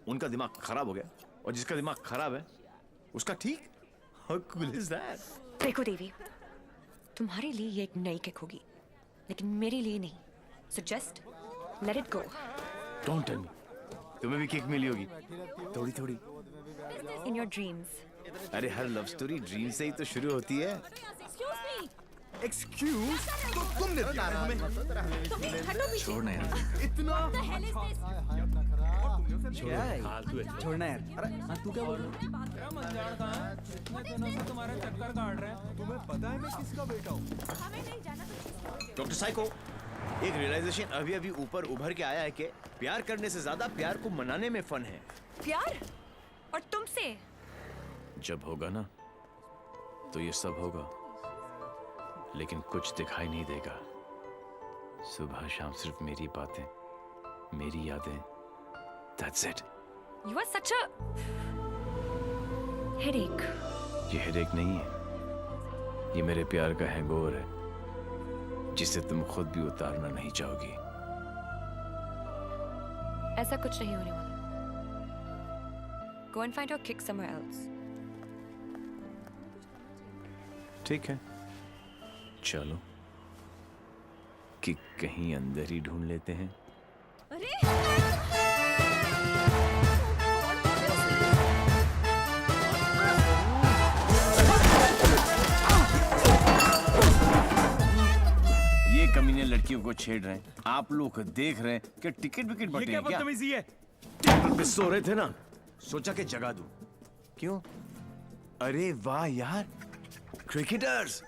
उनका दिमाग खराब हो गया, और जिसका दिमाग खराब है उसका ठीक। How cool is that? देखो देवी, तुम्हारे लिए ये एक नई किक होगी, लेकिन मेरे लिए नहीं। So just let it go. Don't tell me. तुम्हें भी किक मिली होगी थोड़ी थोड़ी। In your dreams. अरे हर लव स्टोरी ड्रीम से ही तो शुरू होती है। एक्सक्यूज, तो तुमने दिया हमें। छोड़ना यार। इतना क्या है? छोड़ना यार। अरे हाँ, तू क्या बोल रहा है? तुम्हारे चक्कर काट रहे हैं। तुम्हें पता है मैं किसका बेटा हूँ? डॉक्टर साइको, एक रियलाइजेशन अभी अभी ऊपर उभर के आया है कि प्यार करने से ज्यादा प्यार को मनाने में फन है। प्यार? और तुमसे? जब होगा ना तो ये सब होगा, लेकिन कुछ दिखाई नहीं देगा। सुबह शाम सिर्फ मेरी बातें, मेरी यादें। That's it. You are such a headache. ये हेडेक नहीं है, ये मेरे प्यार का हैंगओवर है, जिसे तुम खुद भी उतारना नहीं चाहोगी। ऐसा कुछ नहीं होने वाला। Go and find your kick somewhere else. ठीक है, चलो कि कहीं अंदर ही ढूंढ लेते हैं। ये कमीने लड़कियों को छेड़ रहे हैं, आप लोग देख रहे हैं कि टिकट विकेट बटे हैं क्या? बदतमीजी है। टेबल पे सो रहे थे ना, सोचा कि जगा दूं। क्यों? अरे वाह यार, क्रिकेटर्स,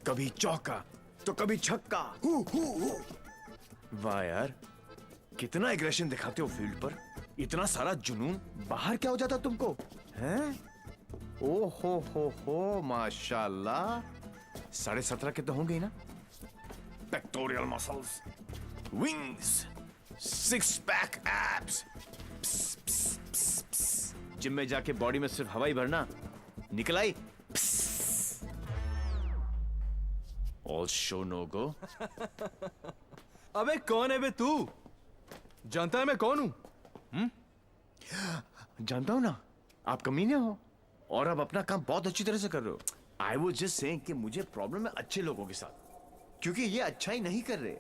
कभी चौका तो कभी छक्का। वाह यार, कितना एग्रेशन दिखाते हो फील्ड पर, इतना सारा जुनून। बाहर क्या हो जाता तुमको, हैं? ओ हो, माशाल्लाह। 17.5 के तो होंगे ही ना? Pectoral muscles, wings, 6 pack abs. Gym में जाके बॉडी में सिर्फ हवा ही भरना, निकल आई। ऑल शो नो गो। अबे कौन है बे तू? जानता है मैं कौन हूं? जानता हूं ना, आप कमीने हो और आप अपना काम बहुत अच्छी तरह से कर रहे हो। आई वाज जस्ट सेइंग कि मुझे प्रॉब्लम है अच्छे लोगों के साथ, क्योंकि ये अच्छा ही नहीं कर रहे।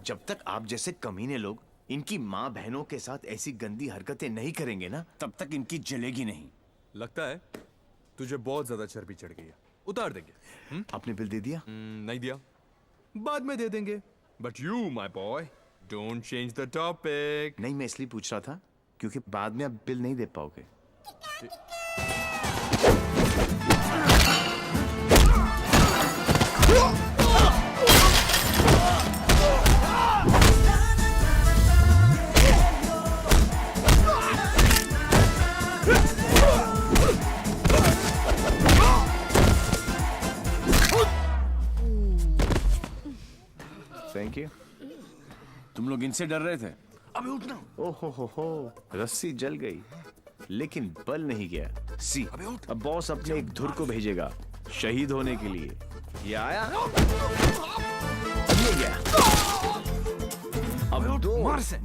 जब तक आप जैसे कमीने लोग इनकी माँ बहनों के साथ ऐसी गंदी हरकतें नहीं करेंगे ना, तब तक इनकी जलेगी नहीं। लगता है तुझे बहुत ज्यादा चर्बी चढ़ गई है, उतार देंगे। आपने बिल दे दिया? नहीं दिया, बाद में दे देंगे। But you my boy, don't change the topic. नहीं, मैं इसलिए पूछ रहा था क्योंकि बाद में आप बिल नहीं दे पाओगे। Thank you. तुम लोग इनसे डर रहे थे? अबे उठना। ओहो हो, रस्सी जल गई लेकिन बल नहीं गया। सी, अब बॉस अपने एक धुर को भेजेगा शहीद होने के लिए। ये आया, ये गया। अब दो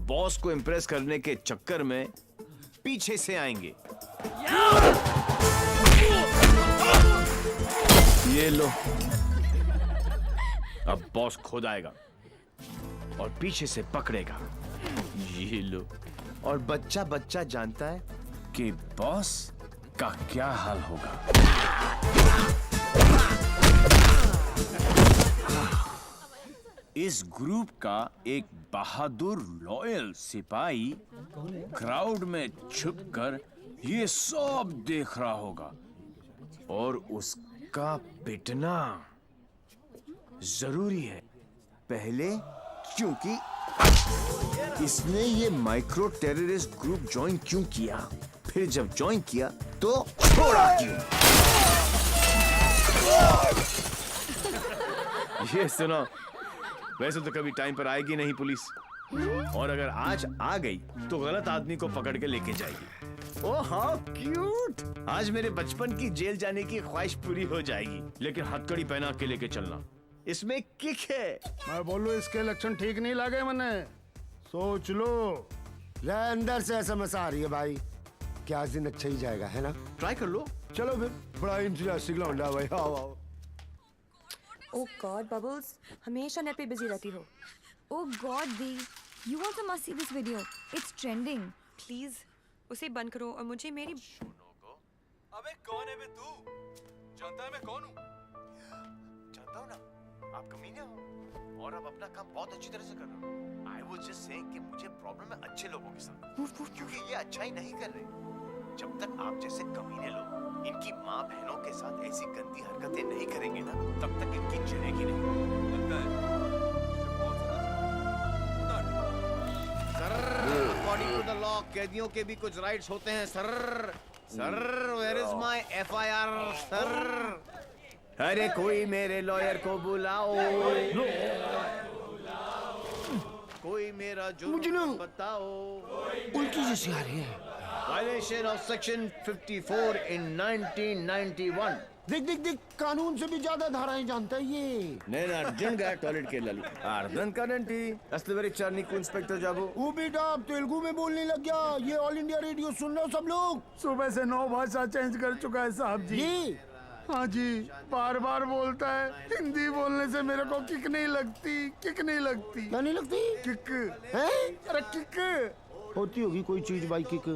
बॉस को इम्प्रेस करने के चक्कर में पीछे से आएंगे। ये लो, अब बॉस खुद आएगा और पीछे से पकड़ेगा। ये लो, और बच्चा बच्चा जानता है कि बॉस का क्या हाल होगा। इस ग्रुप का एक बहादुर लॉयल सिपाही क्राउड में छुपकर ये सब देख रहा होगा और उसका पिटना जरूरी है। पहले क्योंकि इसने ये माइक्रो टेररिस्ट ग्रुप ज्वाइन क्यों किया, फिर जब ज्वाइन किया तो छोड़ा क्यों। ये सुनो, वैसे तो कभी टाइम पर आएगी नहीं पुलिस, और अगर आज आ गई तो गलत आदमी को पकड़ के लेके जाएगी। Oh how cute! आज मेरे बचपन की जेल जाने की ख्वाहिश पूरी हो जाएगी, लेकिन हथकड़ी पहना के लेके चलना, इसमें किक है। मैं बोलूं इसके लक्षण ठीक नहीं लगे मने, सोच लो। ले अंदर से एसएमएस आ रही है भाई, क्या आज दिन अच्छा ही जाएगा, है ना? ट्राई कर लो। चलो फिर, बड़ा इंतजास्टिक लौंडा भाई, आओ आओ। ओह गॉड बबल्स, हमेशा नेट पे बिजी रहती हो। Oh God, Dee, you also must see this video. It's trending. Please उसे बंद करो और मुझे मेरी अबे कौन है बे तू? जानता है मैं कौन हूँ? जानता हूँ ना, आप कमीने हो और आप अपना काम बहुत अच्छी तरह से कर रहे हो। I was just saying कि मुझे प्रॉब्लम है अच्छे लोगों के साथ, क्योंकि ये अच्छा ही नहीं कर रहे। जब तक आप जैसे कमीने लोग इनकी माँ बहनों के साथ ऐसी गंदी हरकतें नहीं करेंगे ना, तब तक इनकी जलेगी नहीं। लगता है अकॉर्डिंग टू द लॉ कैदियों के भी कुछ राइट्स होते हैं sir. Sir where is my FIR sir? अरे कोई मेरे लॉयर को बुलाओ, कोई मेरा जुर्म बताओ। उल्टी जैसी आ रही है। Violation of section 54 in 1991। देख देख देख, कानून से भी ज्यादा धाराएं जानता है ये। నేను అర్జెంట్ గా టాయిలెట్ కి వెళ్ళాలి। అర్థం కాదండి, అసలు వెరీ चार నీకు ఇన్స్పెక్టర్ जाबो। वो बेटा अब तेलुगु में बोलने लग गया। ये ऑल इंडिया रेडियो सुन रहे हो सब लोग? सुबह से 9 भाषा चेंज कर चुका है साहब जी। ये हाँ जी, बार बार बोलता है। हिंदी बोलने से मेरे को किक नहीं लगती, किक नहीं लगती। क्या नहीं लगती? किक है? अरे किक होती होगी कोई चीज भाई, किक।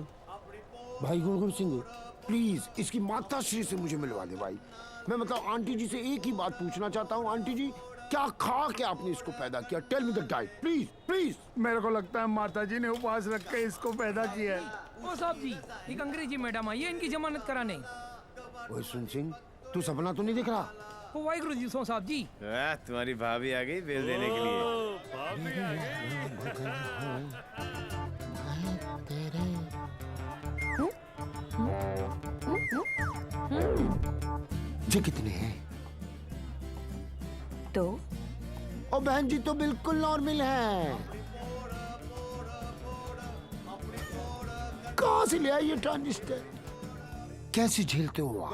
भाई गुणगुण सिंह प्लीज इसकी माता श्री से मुझे मिलवा दे भाई। मैं मतलब आंटी जी से एक ही बात पूछना चाहता हूँ। आंटी जी, क्या खा के आपने इसको पैदा किया? Tell me the diet please please. मेरे को लगता है माता जी ने उपवास रख के इसको पैदा किया है। ओ साहब जी, एक अंग्रेजी मैडम आई है इनकी जमानत कराने। ओए सुन सिंह, तू सपना तो नहीं देख रहा? ओ वाहिगुरु जी सो साहब जी। तुम्हारी भाभी आ गई बेल देने के लिए। ये कितने हैं? तो ओ बहन जी तो बिल्कुल नॉर्मल है। कहाँ से ले आई ये ट्रांजिस्टर? कैसे झेलते हो आप?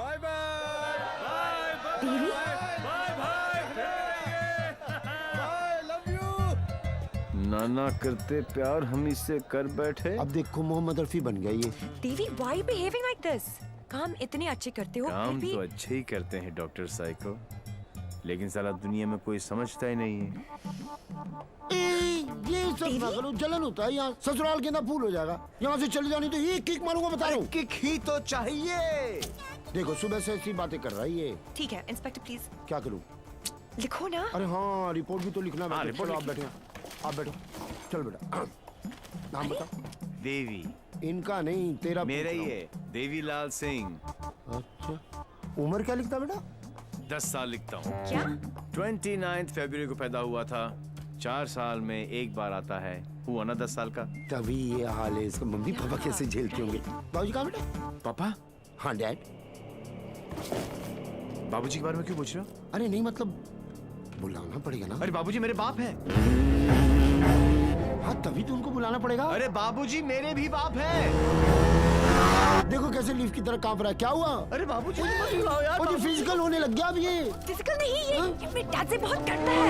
नाना करते प्यार हम इससे कर बैठे। अब देखो मोहम्मद रफी बन गया ये। देवी व्हाई बिहेविंग लाइक दिस? काम इतने अच्छे करते हो काम फिर भी तो अच्छे ही करते हैं डॉक्टर साइको, लेकिन साला दुनिया में कोई समझता ही नहीं है। ये सब ना करो, जलन होता है यहाँ। ससुराल के अंदर फूल हो जाएगा। यहाँ से चले जानी तो ये किक मारूंगा, बता रहा हूँ। किक ही तो चाहिए। देखो सुबह से ऐसी बातें कर रहा है ये। ठीक है इंस्पेक्टर प्लीज क्या करूँ? लिखो ना। अरे हाँ, रिपोर्ट भी तो लिखना है। रिपोर्ट चलो आप बैठे, आप बैठो। चल बेटा, नाम बता। देवी। इनका नहीं, तेरा मेरा ही है, देवीलाल सिंह। अच्छा, उम्र क्या लिखता बेटा? 10 साल लिखता हूँ। क्या? 29 फरवरी को पैदा हुआ था। 4 साल में एक बार आता है। हुआ ना 10 साल का। तभी ये हाल है इसका। मम्मी पापा कैसे झेलते होंगे? बाबूजी कहाँ बेटा? पापा? हाँ डैड। बाबूजी के बारे में क्यों पूछ रहे हो? अरे नहीं मतलब बुलाना पड़ेगा ना। अरे बाबूजी मेरे बाप हैं। हाँ तभी तो उनको बुलाना पड़ेगा। अरे बाबूजी मेरे भी बाप हैं। देखो कैसे लीफ की तरह कांप रहा है। क्या हुआ? अरे बाबूजी मत बुलाओ यार। मुझे फिजिकल होने लग गया अब ये। फिजिकल नहीं, ये मेरे डैड से बहुत डरता है।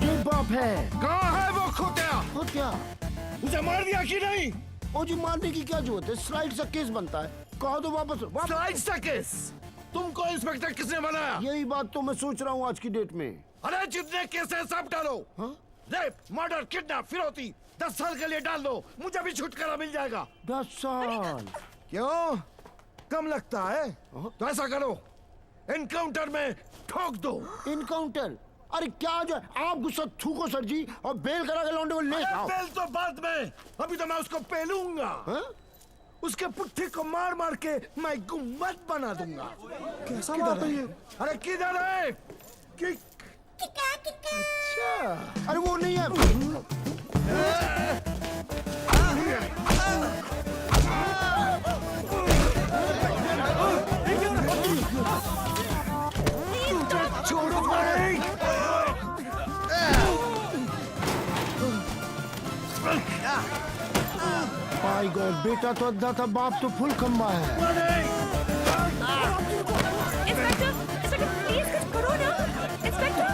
ये बाप है। कहाँ है वो खोतिया? खोतिया उसे मार दिया कि नहीं? ओ जी मारने की क्या जरूरत है? स्लाइड सा केस बनता है। कहो तो वापस। स्लाइड सा केस? तुमको इंस्पेक्टर किसने बनाया? यही बात तो मैं सोच रहा हूँ आज की डेट में। अरे जितने केस है सब डालो। रेप, मर्डर, किडनैप, फिरौती 10 साल के लिए डाल दो। मुझे भी छुटकारा मिल जाएगा। 10 साल? क्यों? कम लगता है? तो ऐसा करो, एनकाउंटर में ठोक दो। एनकाउंटर? अरे क्या जो आप गुस्सा थूको सर जी और बेल करा के लौंडे को ले आओ। बेल तो बाद में, अभी तो मैं उसको पेलूंगा। उसके पुट्ठे को मार मार के मैं गुम्बद बना दूंगा। कैसा बात है ये? अरे किधर है? अच्छा, अरे वो नहीं है। माय गॉड, बेटा तो अद्धा था, बाप तो फुल खंबा है। इंस्पेक्टर, प्लीज कुछ करो ना। इंस्पेक्टर,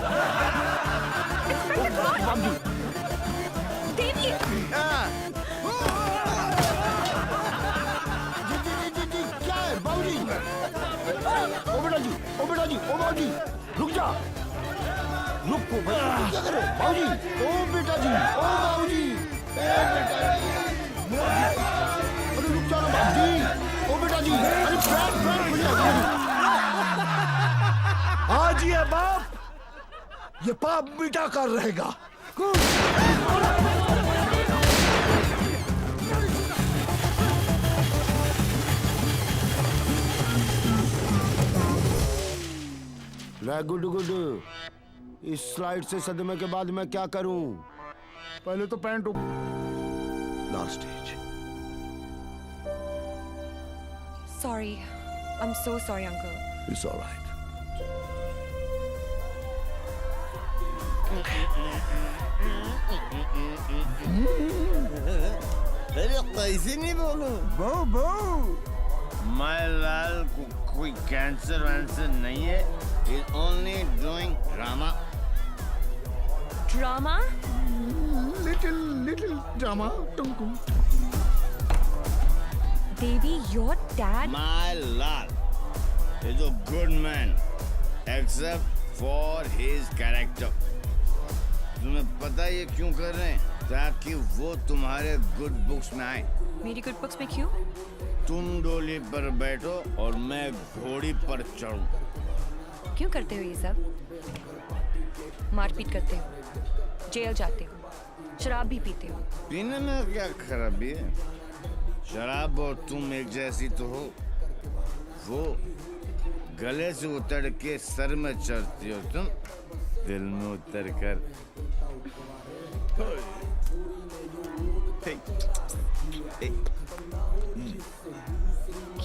देवी। जी, क्या है बाबूजी? ओ बेटा जी, ओ बेटा जी, ओ बाबूजी, रुक जा। रुको भाई, क्या करे बाबूजी? ओ बेटा जी, ओ बाबूजी, बेटा जी, अरे रुक जाओ ना बाबूजी। ओ बेटा जी, अरे बैठ खुल जा। आज ये बाप ये पाप मिटा कर रहेगा। गुड गुड, इस स्लाइड से सदमे के बाद मैं क्या करूं? पहले तो pant last stage. Sorry, I am so sorry uncle. It's alright. अरे कैसे नहीं बोलूं? बो माय लाल को कोई कैंसर वैंसर नहीं है। He's only doing drama. Drama? Little drama. Devi, your dad? My lal is a good man, except for his character. तुम्हें पता है ये क्यों कर रहे हैं? ताकि वो तुम्हारे गुड बुक्स में आए। मेरी गुड बुक्स में क्यों? तुम डोली पर बैठो और मैं घोड़ी पर चढ़ूं। क्यों करते हो ये सब? मारपीट करते हो, जेल जाते हो, शराब भी पीते हो। पीने में क्या खराबी है? शराब और तुम एक जैसी तो हो। वो गले से उतर के सर में चढ़ती हो, तुम दिल में उतर कर।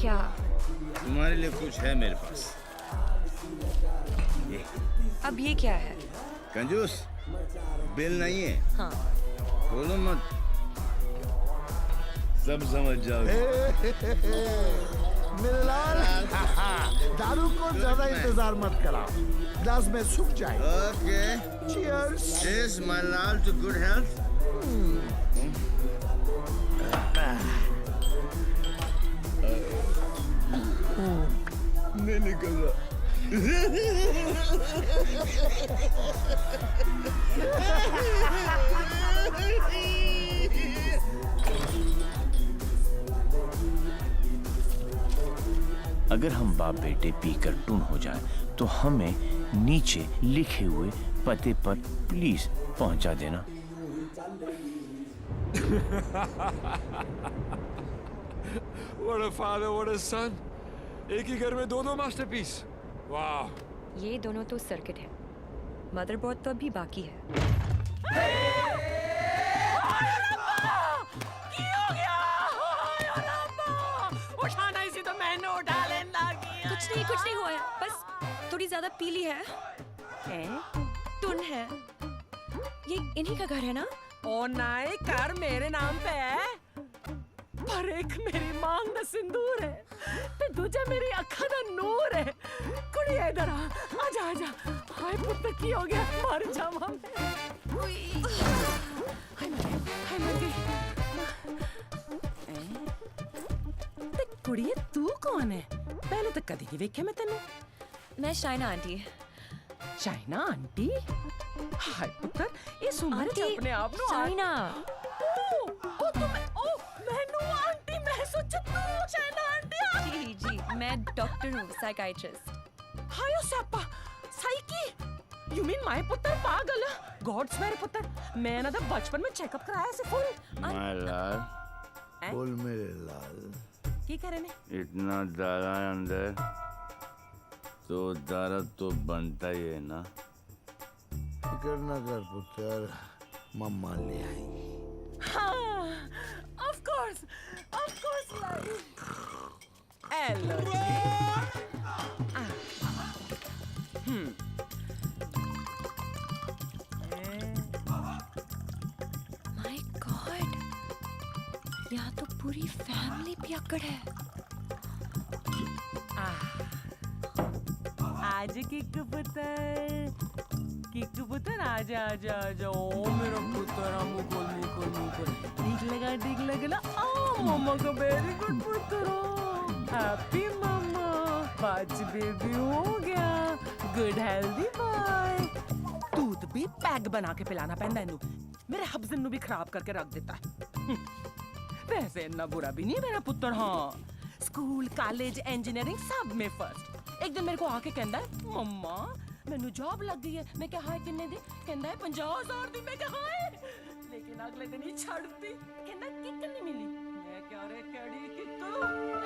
क्या? तुम्हारे लिए कुछ है मेरे पास। ये अब ये क्या है? कंजूस बिल नहीं है। हाँ। बोलो मत, सब समझ जाओगे। मेरे लाल, दारू को ज्यादा इंतजार मत कराओ, ग्लास में सूख जाए। Okay, cheers. चीयर्स माय लाल टू गुड हेल्थ। नहीं निकल रहा। अगर हम बाप बेटे पीकर टून हो जाएं, तो हमें नीचे लिखे हुए पते पर प्लीज पहुंचा देना। What a father, what a son. एक ही घर में दो मास्टरपीस। वाह। ये दोनों तो सर्किट है, मदरबोर्ड तो अभी बाकी है। कुछ नहीं हुआ है, बस थोड़ी ज्यादा पीली है। टुन है। ये इन्हीं का घर है ना? ओ नाई, घर मेरे नाम पे है, पर एक मेरी मांग दा सिंदूर है, ते दूजा मेरी अखा दा नूर है। कुड़िया इधर आ, आजा आजा। हाय पुत्र की हो गया, मर जावा मैं। हाय मर गई। ते कुड़िया तू कौन है? पहले तो कदी नहीं देखे मैं तेनू। मैं शाइना आंटी। शाइना आंटी? हाय पुत्र, इस उम्र च अपने आप नु शाइना। ओ मैनू आंटी मैं सोचा तू शाइना आंटी। जी, मैं डॉक्टर हूँ, साइकाइट्रिस्ट। हायो Sapa, psyche? You mean my पुत्र पागल? गॉड स्वेयर पुत्र, मैं ना बचपन में चेकअप कराया से फुल। माय लाल, बोल मेरे लाल। की करे ने? इतना दारा है अंदर, तो दारा तो बनता ही है ना। फिकर ना कर पुत्र, मम्मा ले आएंगी। हाँ, of course, hello ji. My God, यहाँ तो पूरी फैमिली पियक्कड़ है। आज किक्कू पुत्र आजा आजा आजा। ओ मेरा पुत्र, मुकुल ठीक लगा ना। मम्मा का वेरी गुड पुत्र, हैप्पी मम्मा, पांच बेबी हो गया, गुड हेल्दी बॉय। दूध भी पैक बना के पिलाना पैंदा इनू, मेरे हब्जन नु भी खराब करके रख देता है। वैसे इतना बुरा भी नहीं मेरा पुत्र। हाँ, स्कूल कॉलेज इंजीनियरिंग सब में फर्स्ट। एक दिन मेरे को आके कहता है मम्मा मैनू जॉब लग गई है। मैं क्या हाय किन्ने दी? कहता है 50,000 दी। मैं क्या हाय, लेकिन अगले दिन ही छड़ती। कहता किक नहीं मिली। मैं क्या रे केड़ी किक,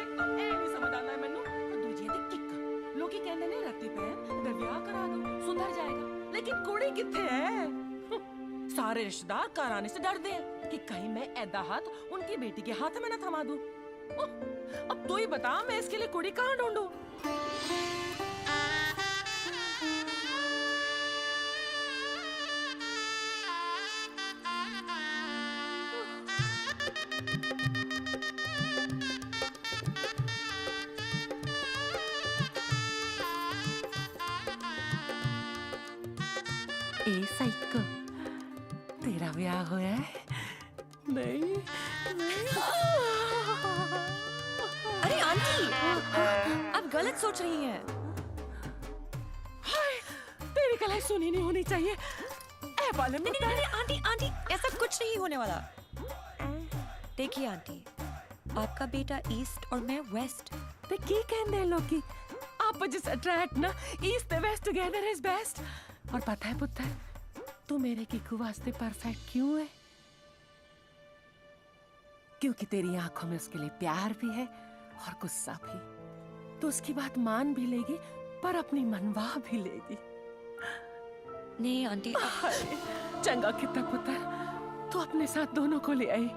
एक तो ए नहीं समझ आता है मैनू, दूजी दी किक। लोग कहते ने रत्ती पैन मैं ब्याह करा दो सुधर जाएगा, लेकिन कुड़ी किथे है? सारे रिश्तेदार घर आने से डरते हैं कि कहीं मैं ऐदा हाथ उनकी बेटी के हाथ में ना थमा दूं। अब तू ही बता मैं इसके लिए कुड़ी कहाँ ढूंढूं? ए साइको, तेरा ब्याह हुआ है? नहीं। अरे आंटी, आप गलत सोच रही हैं। हाय, तेरी कलाई सुनी नहीं होनी चाहिए। ए बाले में नहीं, आंटी ऐसा कुछ नहीं होने वाला। देखिए आंटी, आपका बेटा ईस्ट और मैं वेस्ट। ते की कहंदे हैं लोग की आपस अट्रैक्ट ना, east west together is best. और पता है पुत्र, तू मेरे किकू वास्ते परफेक्ट क्यों है? क्योंकि तेरी आंखों में उसके लिए प्यार भी है और गुस्सा भी। तो उसकी बात मान भी लेगी पर अपनी मनवा भी लेगी। नहीं आंटी। चंगा कितना पुत्र, तू अपने साथ दोनों को ले आई,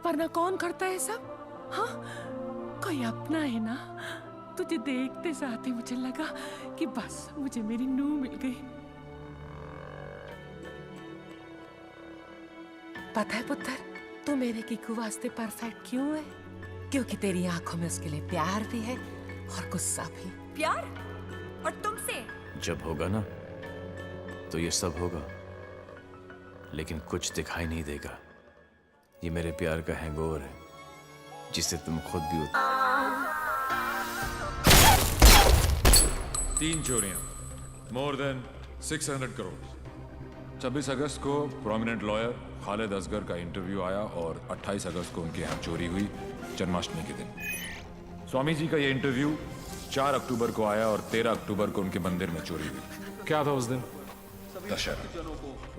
वरना कौन करता है सब? हाँ, कोई अपना है ना। तुझे देखते साथ ही मुझे लगा कि बस मुझे मेरी नूह मिल गई। पता है पुत्र, तू मेरे किकू वास्ते परफेक्ट क्यों है? क्योंकि तेरी आंखों में उसके लिए प्यार भी है और गुस्सा भी। प्यार? और तुमसे? जब होगा ना तो ये सब होगा, लेकिन कुछ दिखाई नहीं देगा। ये मेरे प्यार का हैंगओवर है जिसे तुम खुद भी 3 चोरियां, मोर देन 600 करोड़। 26 अगस्त को प्रोमिनेंट लॉयर खालिद असगर का इंटरव्यू आया और 28 अगस्त को उनके यहाँ चोरी हुई, जन्माष्टमी के दिन। स्वामी जी का ये इंटरव्यू 4 अक्टूबर को आया और 13 अक्टूबर को उनके मंदिर में चोरी हुई। क्या था उस दिन? दशहरा।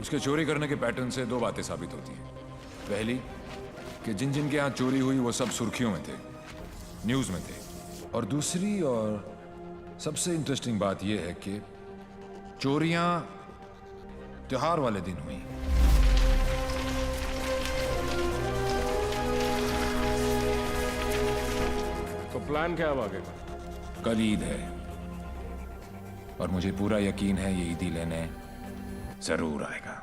उसके चोरी करने के पैटर्न से 2 बातें साबित होती हैं। पहली कि जिन जिनके यहाँ चोरी हुई वो सब सुर्खियों में थे, न्यूज़ में थे। और दूसरी और सबसे इंटरेस्टिंग बात यह है कि चोरियां त्योहार वाले दिन हुई। तो प्लान क्या है आगे का? कल ईद है और मुझे पूरा यकीन है ये ईदी लेने जरूर आएगा।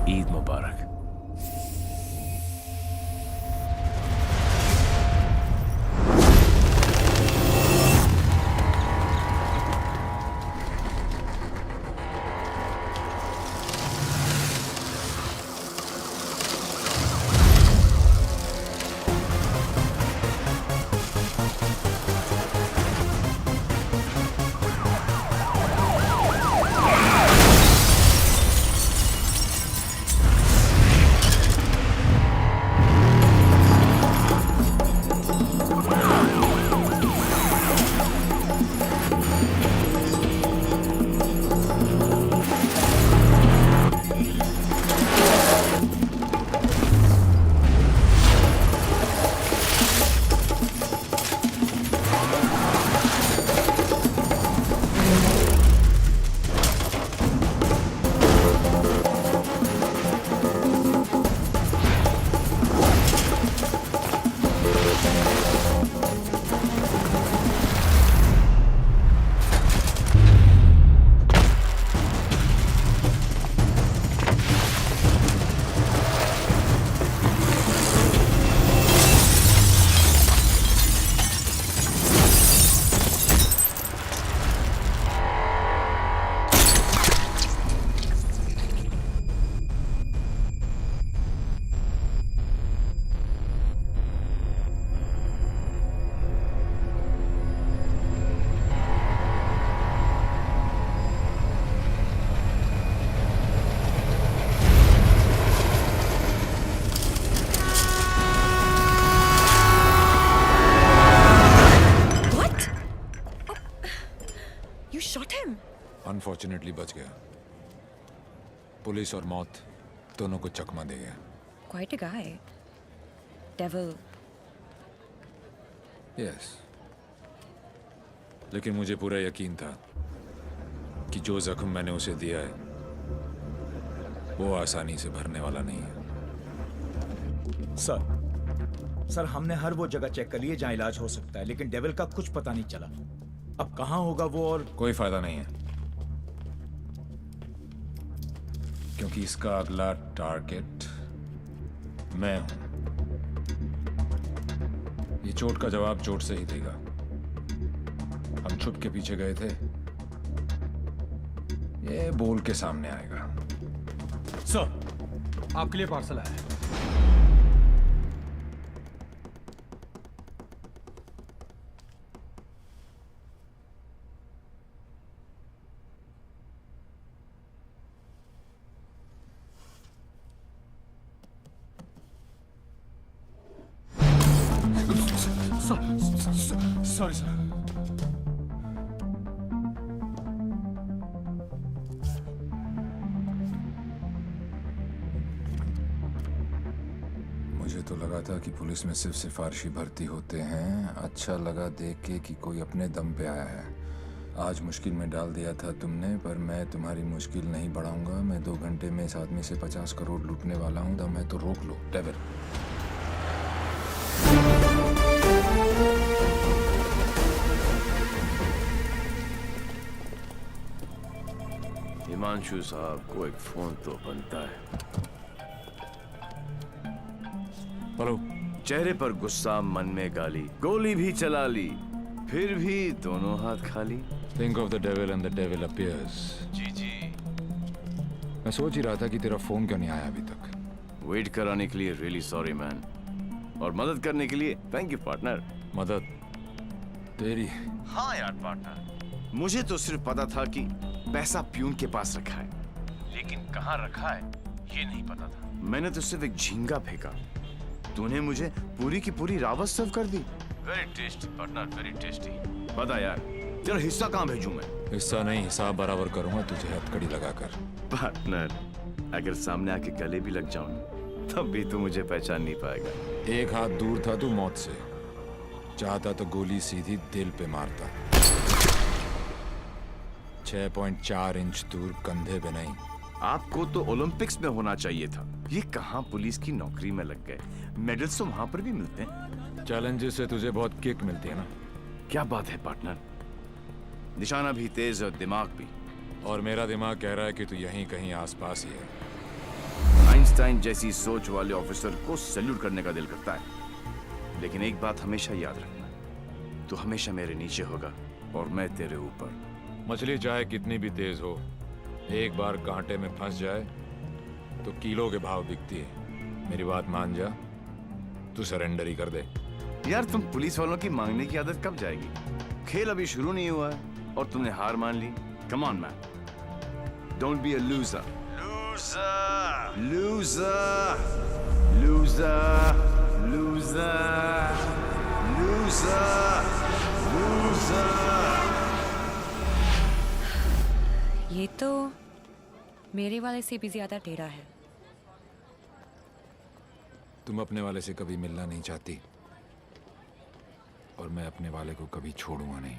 ईद मुबारक। अनफॉर्चुनेटली बच गया। पुलिस और मौत दोनों को चकमा दे गया। Quite a guy. Devil. Yes, लेकिन मुझे पूरा यकीन था कि जो जख्म मैंने उसे दिया है वो आसानी से भरने वाला नहीं है। सर हमने हर वो जगह चेक कर ली है जहां इलाज हो सकता है, लेकिन डेविल का कुछ पता नहीं चला। अब कहां होगा वो, और कोई फायदा नहीं है, क्योंकि इसका अगला टारगेट मैं हूं। ये चोट का जवाब चोट से ही देगा। हम छुप के पीछे गए थे, ये बोल के सामने आएगा। सर, आपके लिए पार्सल आया है। Sorry sir. मुझे तो लगा था कि पुलिस में सिर्फ सिफारिशी भर्ती होते हैं। अच्छा लगा देख के कि कोई अपने दम पे आया है। आज मुश्किल में डाल दिया था तुमने, पर मैं तुम्हारी मुश्किल नहीं बढ़ाऊंगा। मैं 2 घंटे में इस आदमी से 50 करोड़ लूटने वाला हूं। दम है तो रोक लो डेविल। हिमांशु साहब को एक फोन तो बनता है। हेलो। चेहरे पर गुस्सा, मन में गाली, गोली भी चला ली, फिर भी दोनों हाथ खाली। Think of the devil and the devil appears. जी जी। मैं सोच ही रहा था कि तेरा फोन क्यों नहीं आया अभी तक। वेट कराने के लिए रियली सॉरी मैन, और मदद करने के लिए थैंक यू पार्टनर। मदद तेरी? हाँ यार पार्टनर, मुझे तो सिर्फ पता था कि पैसा प्यून के पास रखा है, लेकिन कहाँ रखा है ये नहीं पता था। मैंने तो सिर्फ एक झींगा फेंका, तूने मुझे पूरी की पूरी रावत सर्व कर दी। Very tasty partner, very tasty. बता यार, तेरा हिस्सा कहाँ भेजूं मैं? हिस्सा नहीं, हिसाब बराबर करूंगा तुझे हथकड़ी लगाकर। पार्टनर, अगर सामने आके गले भी लग जाऊं तब भी तू मुझे पहचान नहीं पाएगा। एक हाथ दूर था तू मौत से, चाहता तो गोली सीधी दिल पे मारता। 6.4 इंच दूर, कंधे पे नहीं। आपको तो ओलंपिक्स में होना चाहिए था। ये कहाँ पुलिस की नौकरी में लग गए। मेडल्स तो वहां पर भी मिलते हैं। चैलेंजेस से तुझे बहुत किक मिलती है ना। क्या बात है पार्टनर, निशाना भी तेज और दिमाग भी। और मेरा दिमाग कह रहा है कि तू यहीं कहीं आसपास ही है। आइंस्टाइन जैसी सोच वाले ऑफिसर को सैल्यूट करने का दिल करता है, लेकिन एक बात हमेशा याद रखना, तू हमेशा मेरे नीचे होगा और मैं तेरे ऊपर। मछली चाहे कितनी भी तेज हो, एक बार कांटे में फंस जाए तो किलो के भाव बिकती है। मेरी बात मान जा, तू सरेंडर ही कर दे। यार तुम पुलिस वालों की मांगने की आदत कब जाएगी? खेल अभी शुरू नहीं हुआ है और तुमने हार मान ली। Come on man, don't be a loser. Loser loser loser loser loser loser. ये तो मेरे वाले से भी ज्यादा टेढ़ा है। तुम अपने वाले से कभी मिलना नहीं चाहती, और मैं अपने वाले को कभी छोड़ूंगा नहीं।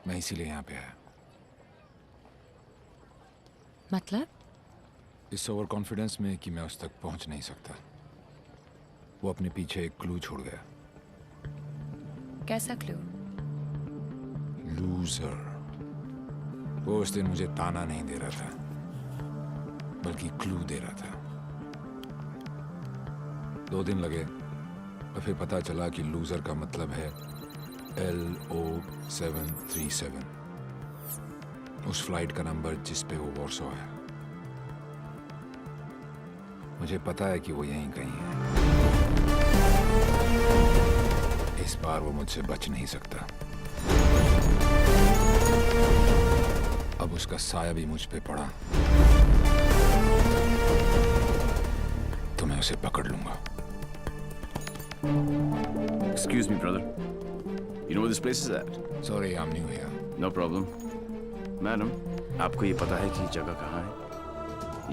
मैं इसीलिए यहाँ पे आया। मतलब? इस ओवर कॉन्फिडेंस में कि मैं उस तक पहुंच नहीं सकता। वो अपने पीछे एक क्लू छोड़ गया। कैसा क्लू? लूजर। वो उस दिन मुझे ताना नहीं दे रहा था, बल्कि क्लू दे रहा था। 2 दिन लगे और फिर पता चला कि लूजर का मतलब है LO737, उस फ्लाइट का नंबर जिस पे वो वॉर्सो है। मुझे पता है कि वो यहीं कहीं है। इस बार वो मुझसे बच नहीं सकता। अब उसका साया भी मुझ पे पड़ा तो मैं उसे पकड़ लूंगा। Excuse me, brother. You know where this place is at? Sorry, I'm new here. No problem. Madam, आपको ये पता है कि जगह कहाँ है?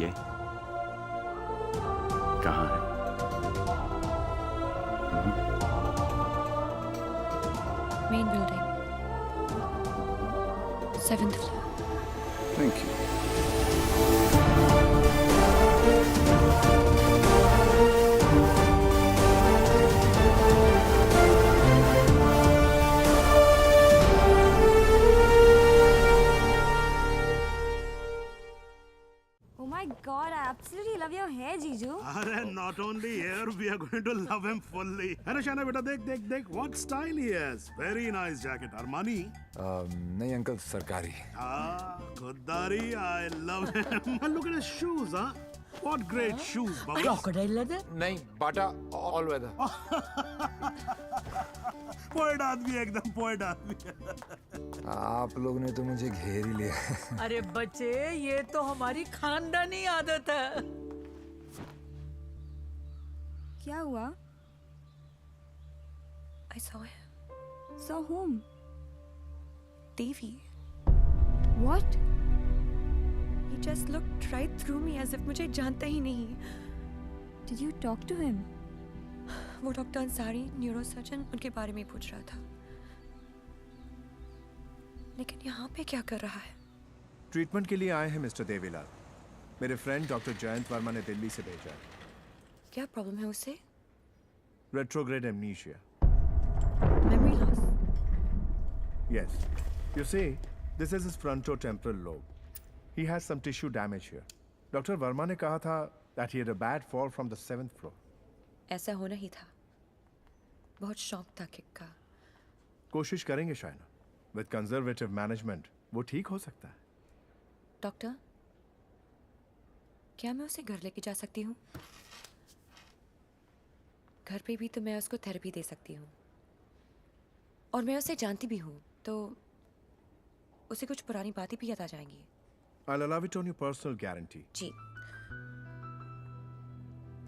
ये कहाँ है? Main building, 7th floor. Thank you. Oh my God, I absolutely love your hair, Jiju. अरे not only here, we are going to love him fully. अरे शाना बेटा देख देख देख, what style he has. Very nice jacket. Armani. नहीं uncle, सरकारी। खुददारी, I love him. And look at his shoes, huh? What great shoes, Baba. Crocodile leather? नहीं, बाटा all weather। Poet आदमी, एकदम पोएट आदमी। आप लोग ने तो मुझे घेर ही लिया। अरे बच्चे, ये तो हमारी खानदानी आदत है। क्या हुआ? I saw him. Saw whom? Devi. What? He just looked right through me as if मुझे जानता ही नहीं। Did you talk to him? वो डॉक्टर अंसारी, न्यूरोसर्जन, उनके बारे में पूछ रहा था। लेकिन यहाँ पे क्या कर रहा है? ट्रीटमेंट के लिए आए हैं मिस्टर देवीलाल। मेरे फ्रेंड डॉक्टर जयंत वर्मा ने दिल्ली से भेजा है। क्या प्रॉब्लम है उसे? Retrograde amnesia. Memory loss. Yes. You see, this is his frontotemporal lobe. He has some tissue damage here. Doctor Verma ने कहा था that he had a bad fall from the 7th floor. ऐसा होना ही था। बहुत शौक था किक का। कोशिश करेंगे शायना। With conservative management, वो ठीक हो सकता है। डॉक्टर, क्या मैं उसे घर लेके जा सकती हूँ? घर पे भी तो मैं उसको थेरेपी दे सकती हूँ, और मैं उसे जानती भी हूँ, तो उसे कुछ पुरानी बातें भी याद आ जाएंगी। I'll allow it on your personal guarantee. जी।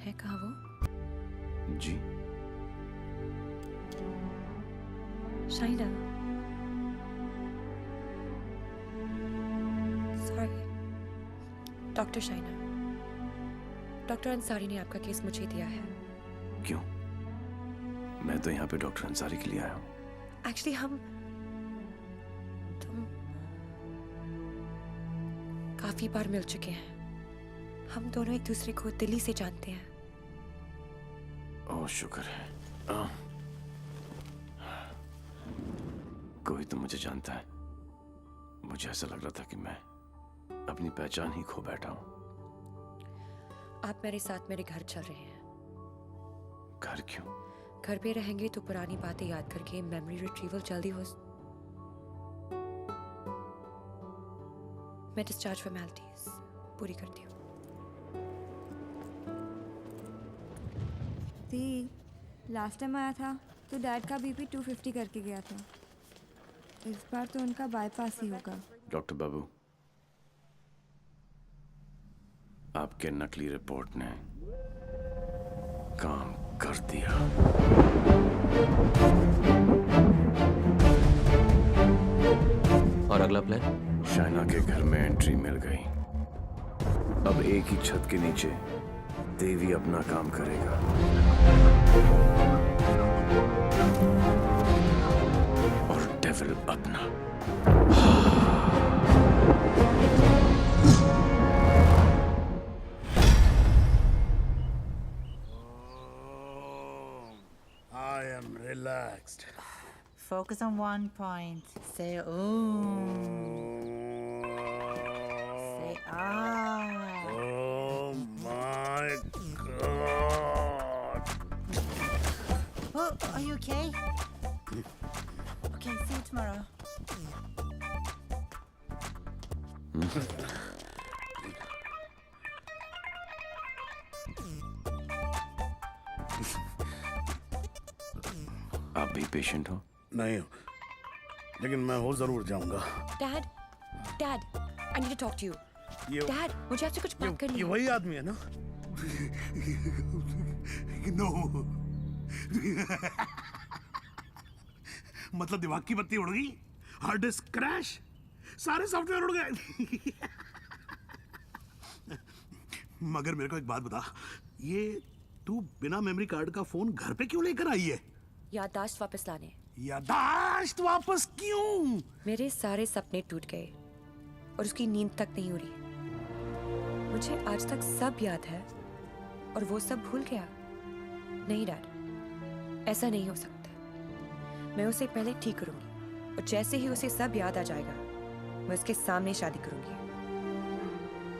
है कहाँ वो? जी। Shaina. Sorry. Doctor Shaina. Doctor Ansari ने आपका केस मुझे दिया है। क्यों? मैं तो यहाँ पे डॉक्टर अंसारी के लिए आया हूँ। एक्चुअली तुम काफी बार मिल चुके हैं। हम दोनों एक दूसरे को दिल्ली से जानते हैं। ओह शुक्र है। कोई तो मुझे जानता है। मुझे ऐसा लग रहा था कि मैं अपनी पहचान ही खो बैठा हूँ। आप मेरे साथ मेरे घर चल रहे हैं। घर क्यों? घर पे रहेंगे तो पुरानी बातें याद करके मेमोरी रिट्रीवल जल्दी हो। मैं डिस्चार्ज फॉर्मेलिटीज पूरी करती हूँ। दी, लास्ट टाइम आया था तो डैड का बीपी 250 करके गया था। इस बार तो उनका बाईपास ही होगा। डॉक्टर बाबू, आपके नकली रिपोर्ट ने काम कर दिया। और अगला प्लान? शाइना के घर में एंट्री मिल गई। अब एक ही छत के नीचे देवी अपना काम करेगा। और डेविल अपना। I am relaxed. Focus on one point. Say ooh. Say ah. Oh my God. Oh, are you okay? Okay, see you tomorrow. आप भी पेशेंट हो? नहीं, लेकिन मैं हो जरूर जाऊंगा। Dad, dad, I need to talk to you. Dad, मुझे आपसे कुछ बात करनी है। ये वही आदमी है ना? नो। मतलब दिमाग की बत्ती उड़ गई? Hard disk crash? सारे सॉफ्टवेयर उड़ गए। मगर मेरे को एक बात बता, ये तू बिना मेमोरी कार्ड का फोन घर पे क्यों लेकर आई है? याददाश्त वापस लाने। याददाश्त वापस क्यों? मेरे सारे सपने टूट गए और उसकी नींद तक नहीं उड़ी। मुझे आज तक सब याद है और वो सब भूल गया। नहीं डैड, ऐसा नहीं हो सकता। मैं उसे पहले ठीक करूंगी और जैसे ही उसे सब याद आ जाएगा मैं उसके सामने शादी करूंगी।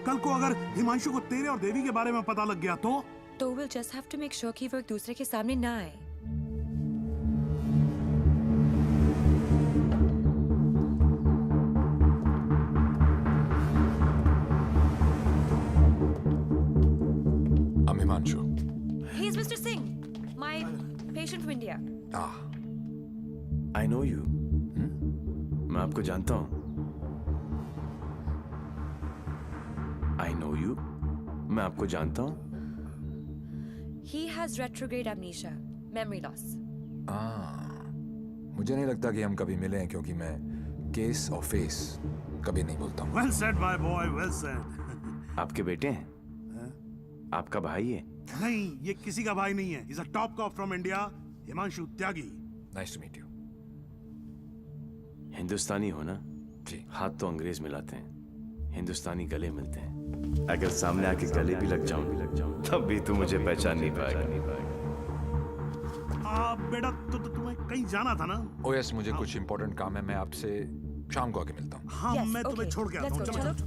कल को अगर हिमांशु को तेरे और देवी के बारे में पता लग गया तो we'll just have to make sure कि वो एक दूसरे के सामने ना आए। I'm Himanshu. He's Mr. Singh, my patient from India. I know you. मैं आपको जानता हूँ। I know you. मैं आपको जानता हूँ। He has retrograde amnesia, memory loss. मुझे नहीं लगता कि हम कभी मिले हैं क्योंकि मैं केस और फेस कभी नहीं बोलता हूँ। Well said, my boy, well said. आपके बेटे हैं? आपका भाई है? नहीं, ये किसी का भाई नहीं है। He's a top cop from India, Himanshu Tyagi. Nice to meet you. हिंदुस्तानी हो ना? जी। हाथ तो अंग्रेज मिलाते हैं, हिंदुस्तानी गले मिलते हैं। अगर सामने आके गले भी लग जाऊं, तब भी तू मुझे पहचान नहीं पाएगा। बेटा, तो तुम्हें कहीं जाना था ना? Oh yes, मुझे कुछ इम्पोर्टेंट काम है। मैं आपसे शाम को आके मिलता हूँ। हाँ, Yes, मैं तुम्हें okay. छोड़ के आता Let's हूँ। go, चलो, चलो।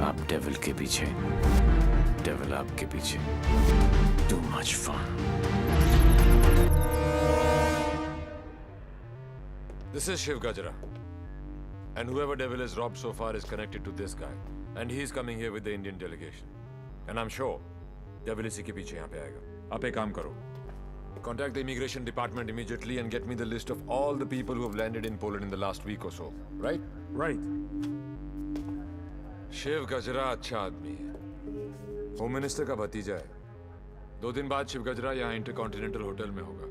आप डेविल के पीछे, डेविल आपके पीछे। Too much fun. This is Shiv Gajra. And whoever devil is robbed so far is connected to this guy. And he's coming here with the Indian delegation. And I'm sure devil इसी के पीछे यहाँ पे आएगा। आप एक काम करो। Contact the immigration department immediately and get me the list of all the people who have landed in Poland in the last week or so. Right? Right. Shiv गजरा अच्छा आदमी है। होम मिनिस्टर का भतीजा है। 2 दिन बाद शिव गजरा यहाँ इंटरकॉन्टिनेंटल होटल में होगा।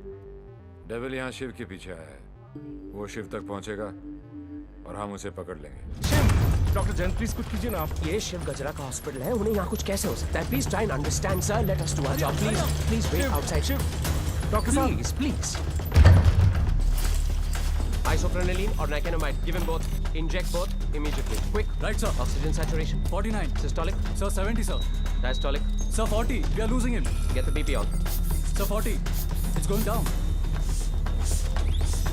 डेविल यहाँ शिव के पीछे आया है। वो शिव तक पहुंचेगा और हम उसे पकड़ लेंगे। डॉक्टर जैन प्लीज कुछ कीजिए ना आप। ये शिव गजरा का हॉस्पिटल है, उन्हें यहाँ कुछ कैसे हो सकता है? Please try and understand sir, let us do our job please. Please wait outside. Shiv doctor please please. Isoprenylene or nicotinamide, give him both. Inject both immediately. Quick. Right, sir. Oxygen saturation 49. Systolic. Sir, 70, sir. Diastolic. Sir, 40. We are losing him. Get the BP on. Sir, 40. It's going down.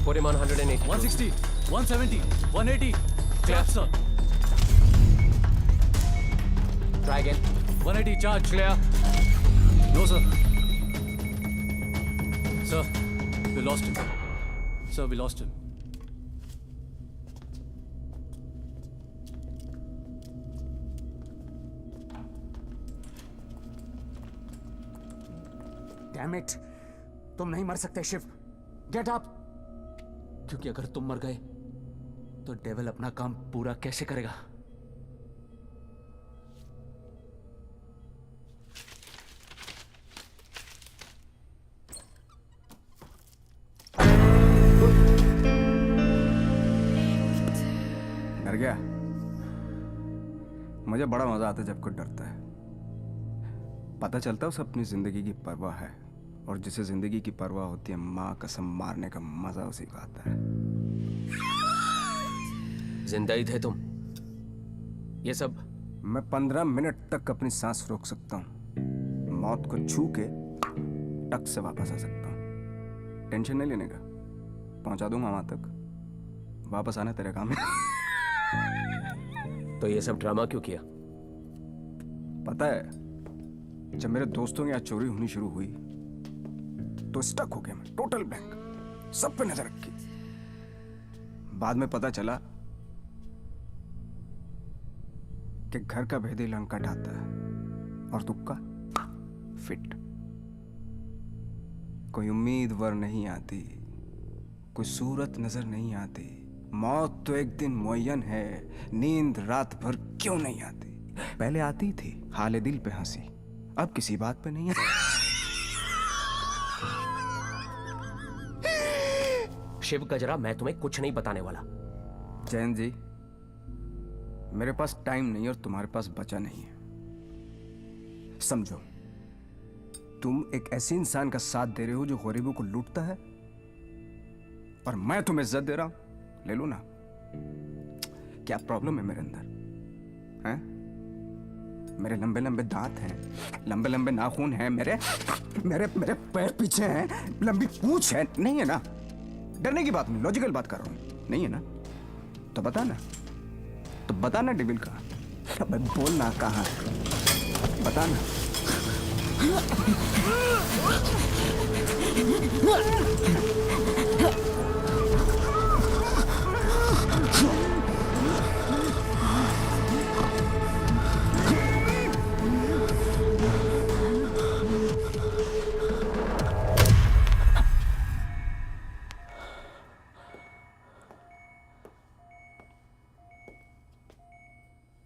Put him on 180. 160. 170. 180. Clear. Charge, sir. Try again. 180. Charge. Clear. No, sir. Sir, we lost him. Sir, we lost him. Damn it! तुम नहीं मर सकते Shiv. Get up! क्योंकि अगर तुम मर गए तो डेविल अपना काम पूरा कैसे करेगा? डर गया? मुझे बड़ा मजा आता है जब कोई डरता है। पता चलता है उसे अपनी जिंदगी की परवाह है, और जिसे जिंदगी की परवाह होती है माँ कसम मारने का मजा उसी को आता है। जिंदा ही थे तुम? ये सब? मैं 15 मिनट तक अपनी सांस रोक सकता हूँ, मौत को छू के टक से वापस आ सकता हूँ। टेंशन नहीं लेने का, पहुंचा दूंगा वहां तक। वापस आना तेरे काम है। तो ये सब ड्रामा क्यों किया? पता है, जब मेरे दोस्तों के यहाँ चोरी होनी शुरू हुई तो स्टक हो गया मैं, टोटल ब्लैंक, सब पे नजर रखी। बाद में पता चला कि घर का भेदी लंका ढाता है और तुक्का फिट। कोई उम्मीद वर नहीं आती, कोई सूरत नजर नहीं आती। मौत तो एक दिन मुअय्यन है, नींद रात भर क्यों नहीं आती? पहले आती थी हाले दिल पे हंसी, अब किसी बात पे नहीं आती। शिव गजरा, मैं तुम्हें कुछ नहीं बताने वाला। जैन जी, मेरे पास टाइम नहीं और तुम्हारे पास बचा नहीं है। समझो, तुम एक ऐसे इंसान का साथ दे रहे हो जो गरीबों को लूटता है, और मैं तुम्हें इज्जत दे रहा हूं। ले लो ना। क्या प्रॉब्लम है मेरे अंदर? हैं? मेरे लंबे लंबे दांत हैं, लंबे लंबे नाखून हैं, मेरे मेरे मेरे पैर पीछे हैं, लंबी पूंछ है। नहीं है ना? डरने की बात नहीं, लॉजिकल बात कर रहा हूं। नहीं है ना? तो बता ना, डेविल कहाँ? अबे बोल ना, कहाँ है? बता ना।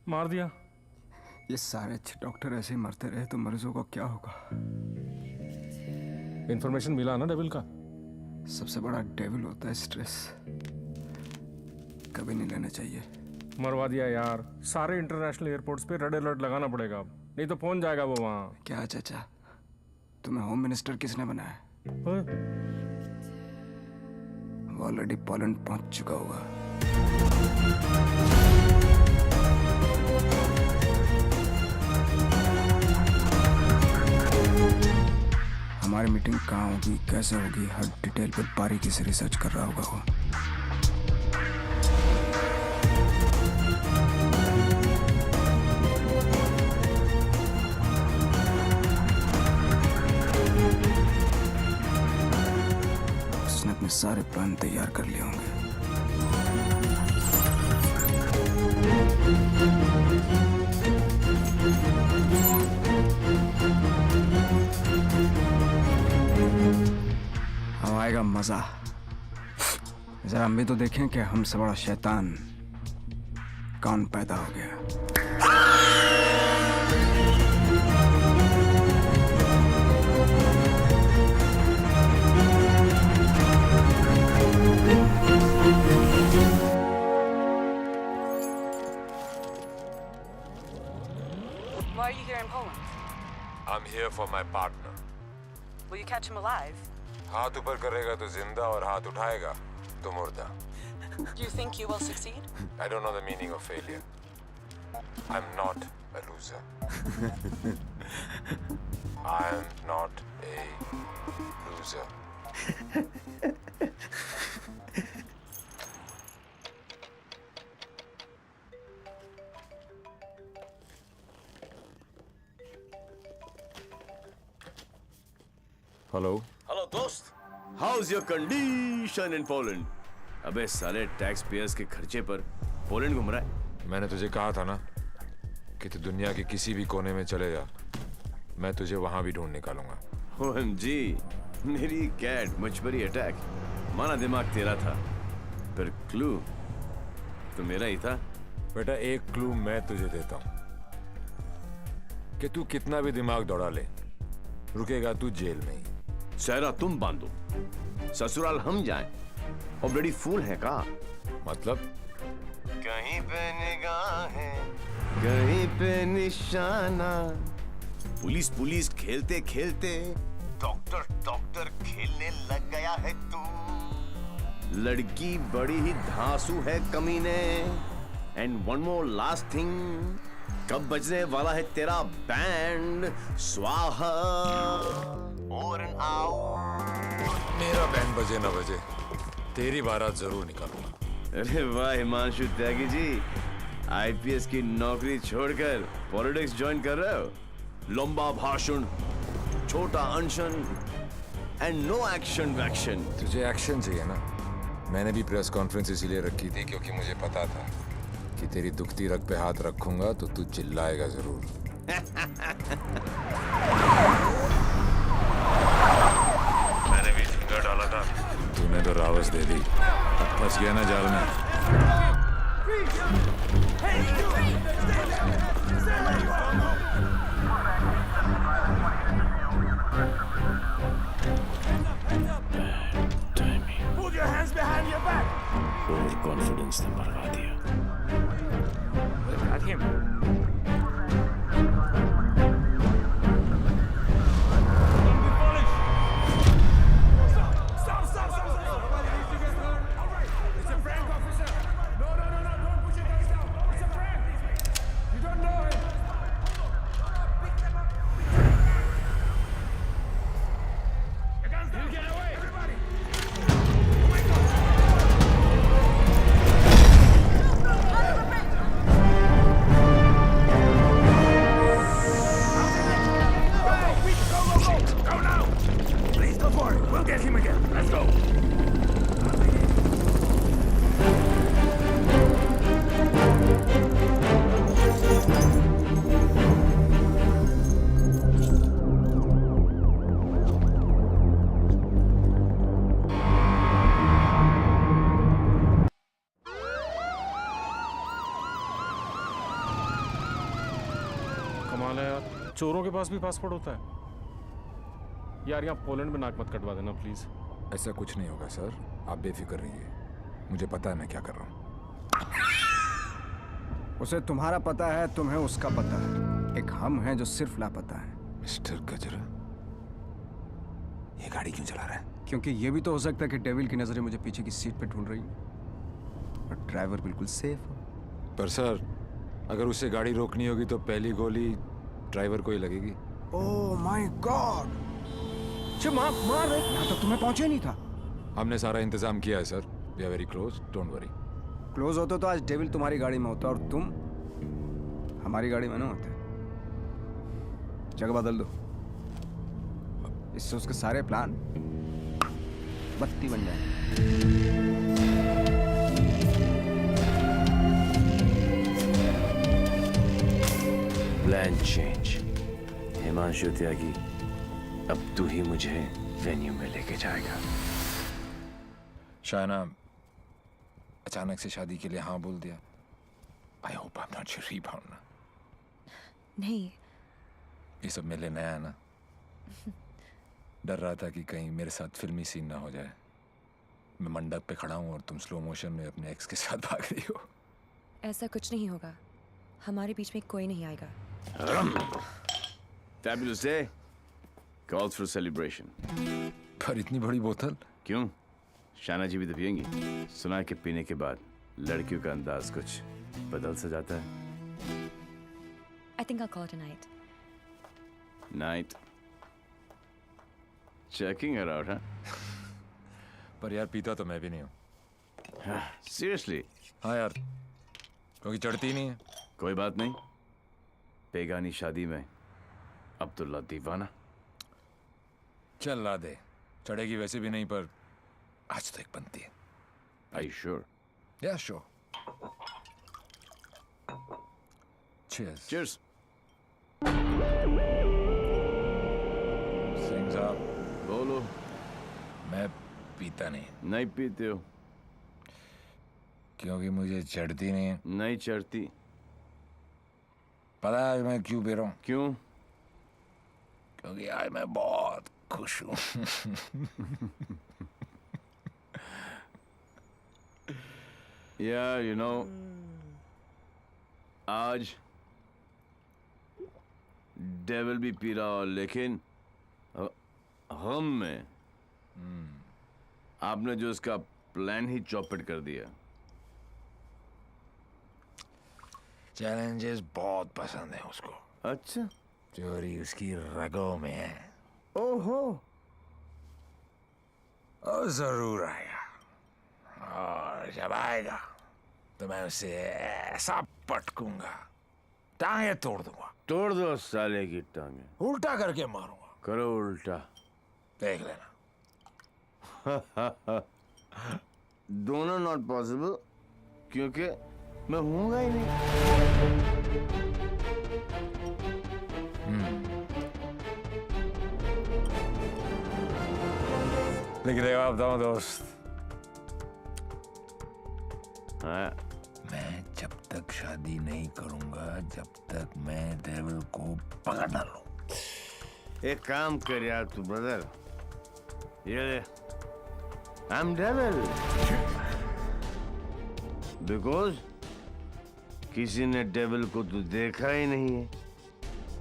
मार दिया। ये सारे अच्छे डॉक्टर ऐसे ही मरते रहे तो मरीजों को क्या होगा? इंफॉर्मेशन मिला ना डेविल का? सबसे बड़ा डेविल होता है स्ट्रेस। कभी नहीं लेना चाहिए। मरवा दिया यार। सारे इंटरनेशनल एयरपोर्ट्स पे रेड अलर्ट लगाना पड़ेगा अब, नहीं तो पहुंच जाएगा वो वहां। क्या चाचा, तुम्हें होम मिनिस्टर किसने बनाया? वो ऑलरेडी पोलैंड पहुंच चुका होगा। हमारी मीटिंग कहाँ होगी, कैसे होगी, हर डिटेल पे बारीकी से रिसर्च कर रहा होगा वो। उसने अपने सारे प्लान तैयार कर लिए होंगे। अब आएगा मजा। जरा हम भी तो देखें कि हमसे बड़ा शैतान कौन पैदा हो गया। Why are you here in Poland? I'm here for my partner. Will you catch him alive? हाथ ऊपर करेगा तो जिंदा और हाथ उठाएगा तो मुर्दा। Do you think you will succeed? I don't know the meaning of failure. I'm not a loser. I am not a loser. Hello hello दोस्त, how's your condition in Poland? अबे साले टैक्स पेयर्स के खर्चे पर Poland घूम रहा है। मैंने तुझे कहा था ना कि तू दुनिया के किसी भी कोने में चले जा, मैं तुझे वहां भी ढूंढ निकालूंगा। OMG, मेरी कैट मुझ पर ही अटैक। माना दिमाग तेरा था, पर क्लू तो मेरा ही था। बेटा, एक क्लू मैं तुझे देता हूं कि तू कितना भी दिमाग दौड़ा ले, रुकेगा तू जेल में ही। सहरा तुम बांधो, ससुराल हम जाएं। और ब्लडी फूल है का? मतलब कहीं पे निगाहें, कहीं पे निशाना। पुलिस पुलिस खेलते खेलते डॉक्टर डॉक्टर खेलने लग गया है तू। लड़की बड़ी ही धांसू है कमीने। And one more last thing, कब बजने वाला है तेरा बैंड? स्वाहा और मेरा बैंड बजे ना बजे, तेरी बारात जरूर निकालूंगा। अरे वाह हिमांशु त्यागी जी, आईपीएस की नौकरी छोड़कर पॉलिटिक्स ज्वाइन कर रहे हो? लंबा भाषण, छोटा अनशन एंड नो एक्शन वैक्शन। तुझे एक्शन चाहिए ना? मैंने भी प्रेस कॉन्फ्रेंस इसीलिए रखी थी क्योंकि मुझे पता था कि तेरी दुखती रग पे हाथ रखूंगा तो तू चिल्लाएगा जरूर। मैंने भी झिंगा डाला था, तूने तो रावस दे दी। अब फंस गया ना जाल में। ओवर कॉन्फिडेंस ने मरवा दिया। कमाल है यार, चोरों के पास भी पासपोर्ट होता है। यार यहाँ पोलैंड में नाक मत कटवा देना प्लीज। ऐसा कुछ नहीं होगा सर, आप बेफिक्र रहिए, मुझे पता है मैं क्या कर रहा हूँ। उसे तुम्हारा पता है, तुम्हें उसका पता है। एक हम हैं जो सिर्फ लापता है। मिस्टर गजरा, ये गाड़ी क्यों चला रहा है? क्योंकि ये भी तो हो सकता है कि डेविल की नजरें मुझे पीछे की सीट पे ढूंढ रही हैं और ड्राइवर बिल्कुल सेफ हो। पर सर, अगर उसे गाड़ी रोकनी होगी तो पहली गोली ड्राइवर को ही लगेगी। Oh my God! मार रहे, यहाँ तक तुम्हें पहुंचे नहीं था। हमने सारा इंतजाम किया है sir, we are very close, don't worry. Close होते तो आज डेविल तुम्हारी गाड़ी में होता और तुम हमारी गाड़ी में ना होते। जगह बदल दो, इससे उसके सारे प्लान बत्ती बन जाए। Plan change. हिमांशु त्यागी, अब तू ही मुझे वेन्यू में लेके जाएगा। शायना अचानक से शादी के लिए हाँ बोल दिया। I hope I am not your rebound ना। नहीं, ये सब मेरे लिए नया है ना। डर रहा था कि कहीं मेरे साथ फिल्मी सीन ना हो जाए। मैं मंडप पे खड़ा हूँ और तुम स्लो मोशन में अपने एक्स के साथ भाग रही हो। ऐसा कुछ नहीं होगा, हमारे बीच में कोई नहीं आएगा। Fabulous day. Calls for celebration. पर इतनी बड़ी बोतल क्यों? शाना जी भी तो पियेंगी। सुना है कि पीने के बाद लड़कियों का अंदाज कुछ बदल सा जाता है। I think I'll call it a night. Night. Checking her out, huh? पर यार पीता तो मैं भी नहीं हूँ। Seriously? हाँ यार, क्योंकि चढ़ती नहीं है। कोई बात नहीं, बेगानी शादी में अब्दुल्ला दीवाना। चल ला दे, चढ़ेगी वैसे भी नहीं, पर आज तो एक बनती है। Are you sure? Yeah, sure. Cheers. Cheers. Singh साहब, बोलो। मैं पीता नहीं। नहीं पीते हो? क्योंकि मुझे चढ़ती नहीं है। नहीं चढ़ती। पता है मैं क्यों पी रहा हूँ? क्यों? क्योंकि आज मैं बहुत खुश हूँ। Yeah, you know, आज डेविल भी पी रहा, लेकिन हम में आपने जो इसका प्लान ही चौपट कर दिया। चैलेंजेस बहुत पसंद है उसको। अच्छा, चोरी उसकी रगों में है। ओहो, और जरूर आएगा, और जब आएगा तो मैं उसे ऐसा पटकूंगा, टांगे तोड़ दूंगा। तोड़ दो साले की टांगे। उल्टा करके मारूंगा। करो उल्टा, देख लेना। दोनों नॉट पॉसिबल, क्योंकि मैं हूंगा ही नहीं। लेकिन एक बात बताऊं दोस्त, मैं जब तक शादी नहीं करूंगा जब तक मैं डेविल को पकड़ ना लूं। एक काम कर यार तू ब्रदर, ये ले, आई एम डेविल, बिकॉज किसी ने डेविल को तो देखा ही नहीं है।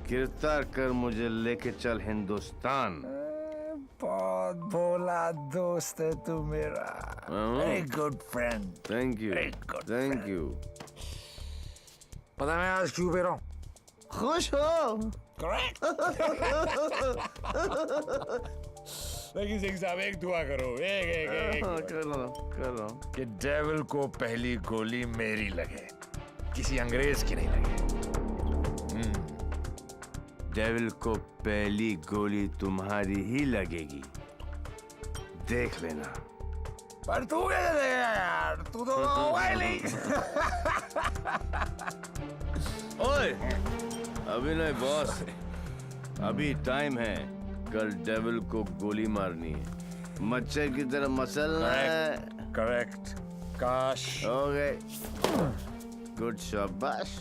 गिरफ्तार कर मुझे लेके चल हिंदुस्तान। बहुत भोला दोस्त है तू मेरा। Very good friend. Thank you, thank you. पता मैं आज क्यों पी रहा हूँ? खुश हो? करेक्ट। लेकिन सिंह साहब एक दुआ करो, एक कर लो कि डेविल को पहली गोली मेरी लगे, किसी अंग्रेज की नहीं लगे। डेविल को पहली गोली तुम्हारी ही लगेगी, देख लेना। पर तू कैसे देगा यार, तू तो होगा ही नहीं। ओए, अभी नहीं बॉस, अभी टाइम है। कल डेविल को गोली मारनी है, मच्छर की तरह मसलना है। करेक्ट। काश। ओके, गुड शाबाश।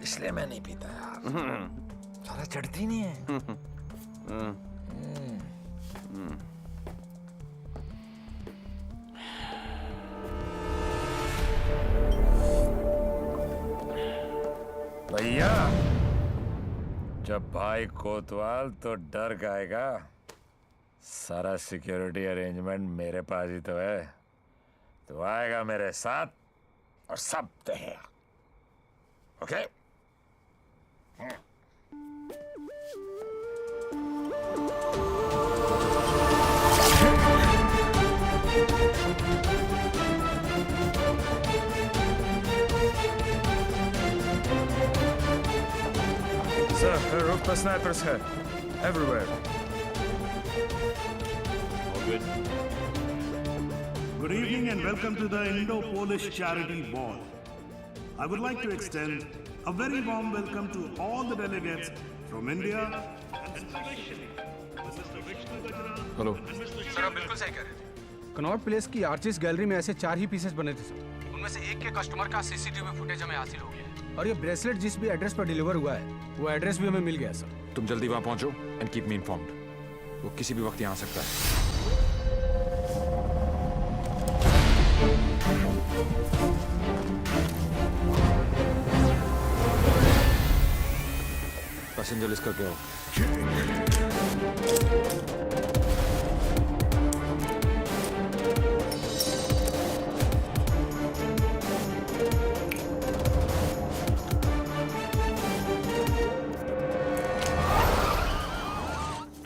इस इसलिए मैं नहीं पीता यार। सारा चढ़ती नहीं है। भैया, जब भाई कोतवाल तो डर गाएगा। सारा सिक्योरिटी अरेंजमेंट मेरे पास ही तो है। तो आएगा मेरे साथ और सब देगा। ओके? Sir, roof पर snipers है. Everywhere. Good evening and welcome to the Indo-Polish Charity Ball. I would like to extend a very warm welcome to all the delegates from India and especially Mr. Vishnu Gajra. Hello sir आप बिल्कुल सही कह रहे थे। Connaught place की artist gallery में ऐसे 4 ही pieces बने थे सर। उनमें से एक के कस्टमर का सीसीटीवी फुटेज हमें हासिल हो गया। और ये ब्रेसलेट जिस भी एड्रेस पर डिलीवर हुआ है वो एड्रेस भी हमें मिल गया सर। तुम जल्दी वहां पहुंचो एंड कीप मी इन्फॉर्म्ड। वो किसी भी वक्त यहाँ आ सकता है। पैसेंजर लिस्ट करके आओ।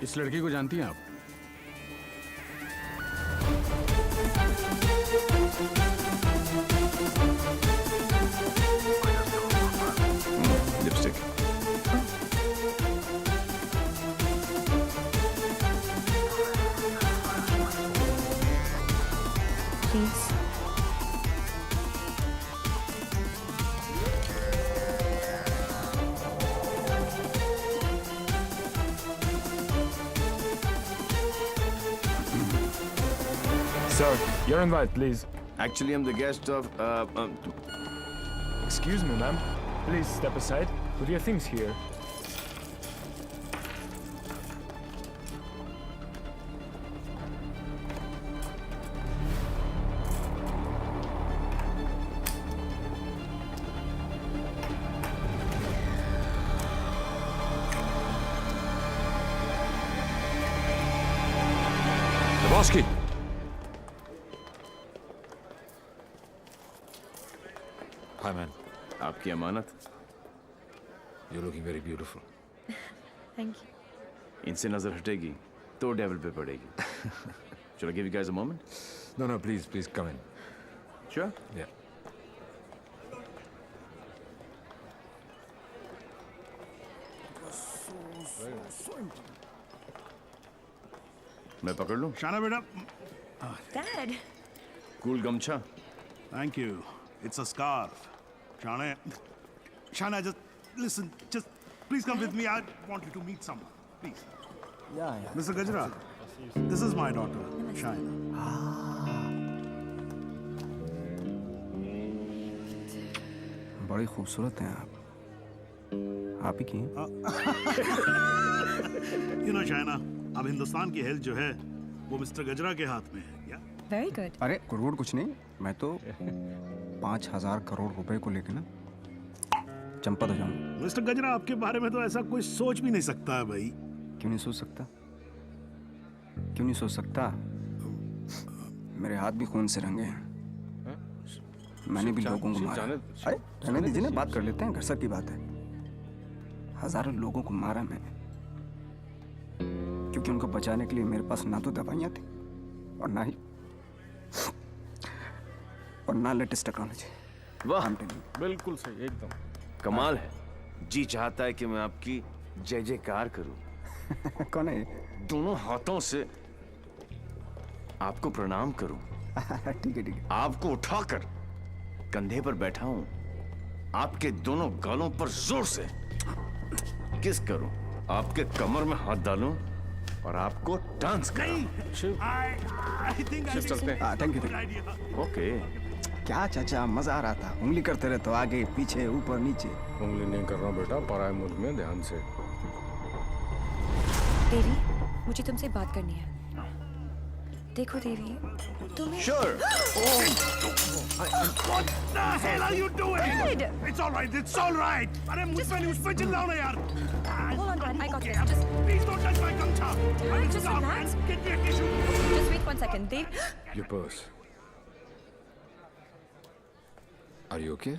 इस लड़की को जानती हैं आप? Lipstick. Please. Sir, your invite, please. Actually, I'm the guest of. Excuse me, ma'am. Please step aside. Put your things here. Lebowski! Hi, man. आपकी अमानत। You're looking very beautiful. Thank you. इनसे नजर हटेगी तो डेविल पे पड़ेगी। Shall I give you guys a moment? No, no, please, please come in. Sure. Yeah. मैं पकड़ लूं? शाना बेटा। Dad. कूल गमछा। Thank you. It's a scarf. Shana, just listen. Just please come with me. I want you to meet someone. Please. Yeah. Mr. Gajra, this is my daughter, Shana. बड़ी खूबसूरत हैं आप ही की हैं? You know, Shana, अब हिंदुस्तान की health जो है वो मिस्टर गजरा के हाथ में है। Yeah? Very good. अरे करोड़ कुछ नहीं, मैं तो 5,000 करोड़ रुपए को लेके ना चंपत हो जाऊंगा। मिस्टर गजरा, आपके बारे में तो ऐसा कोई सोच भी नहीं सकता है भाई। क्यों नहीं सोच सकता? क्यों नहीं सोच सकता? मेरे हाथ भी खून से रंगे हैं। मैंने भी लोगों को मारा। अरे रहने दीजिए ना, बात कर लेते हैं, घर की बात है। हजारों लोगों को मारा मैंने, क्योंकि उनको बचाने के लिए मेरे पास ना तो दवाइयाँ थी और ना लेटेस्ट टेक्नोलॉजी। वाह, बिल्कुल सही, एकदम कमाल है। जी चाहता है कि मैं आपकी जय जयकार करूं। कौन है? दोनों हाथों से आपको प्रणाम करूं। ठीक है ठीक है। आपको उठाकर कंधे पर बैठा हूं, आपके दोनों गालों पर जोर से किस करूं, आपके कमर में हाथ डालूं और आपको डांस कराऊं। I think I चलते हैं। Thank you. ओके। क्या चाचा, मजा आ रहा था। उंगली करते रहे तो आगे पीछे ऊपर नीचे। उंगली नहीं कर रहा बेटा, पराये मुल्क में ध्यान से। देवी, मुझे तुमसे बात करनी है। देखो देवी, तुम्हें Sure. What the hell are you doing? It's all right. It's all right. अरे मुझ पे चिल्लाओ ना यार. Hold on, Dad. I got Okay, this. Just please don't touch my gamcha. Dad, just relax. Get me a tissue. Just wait 1 second, Dev. Your purse. Are you okay?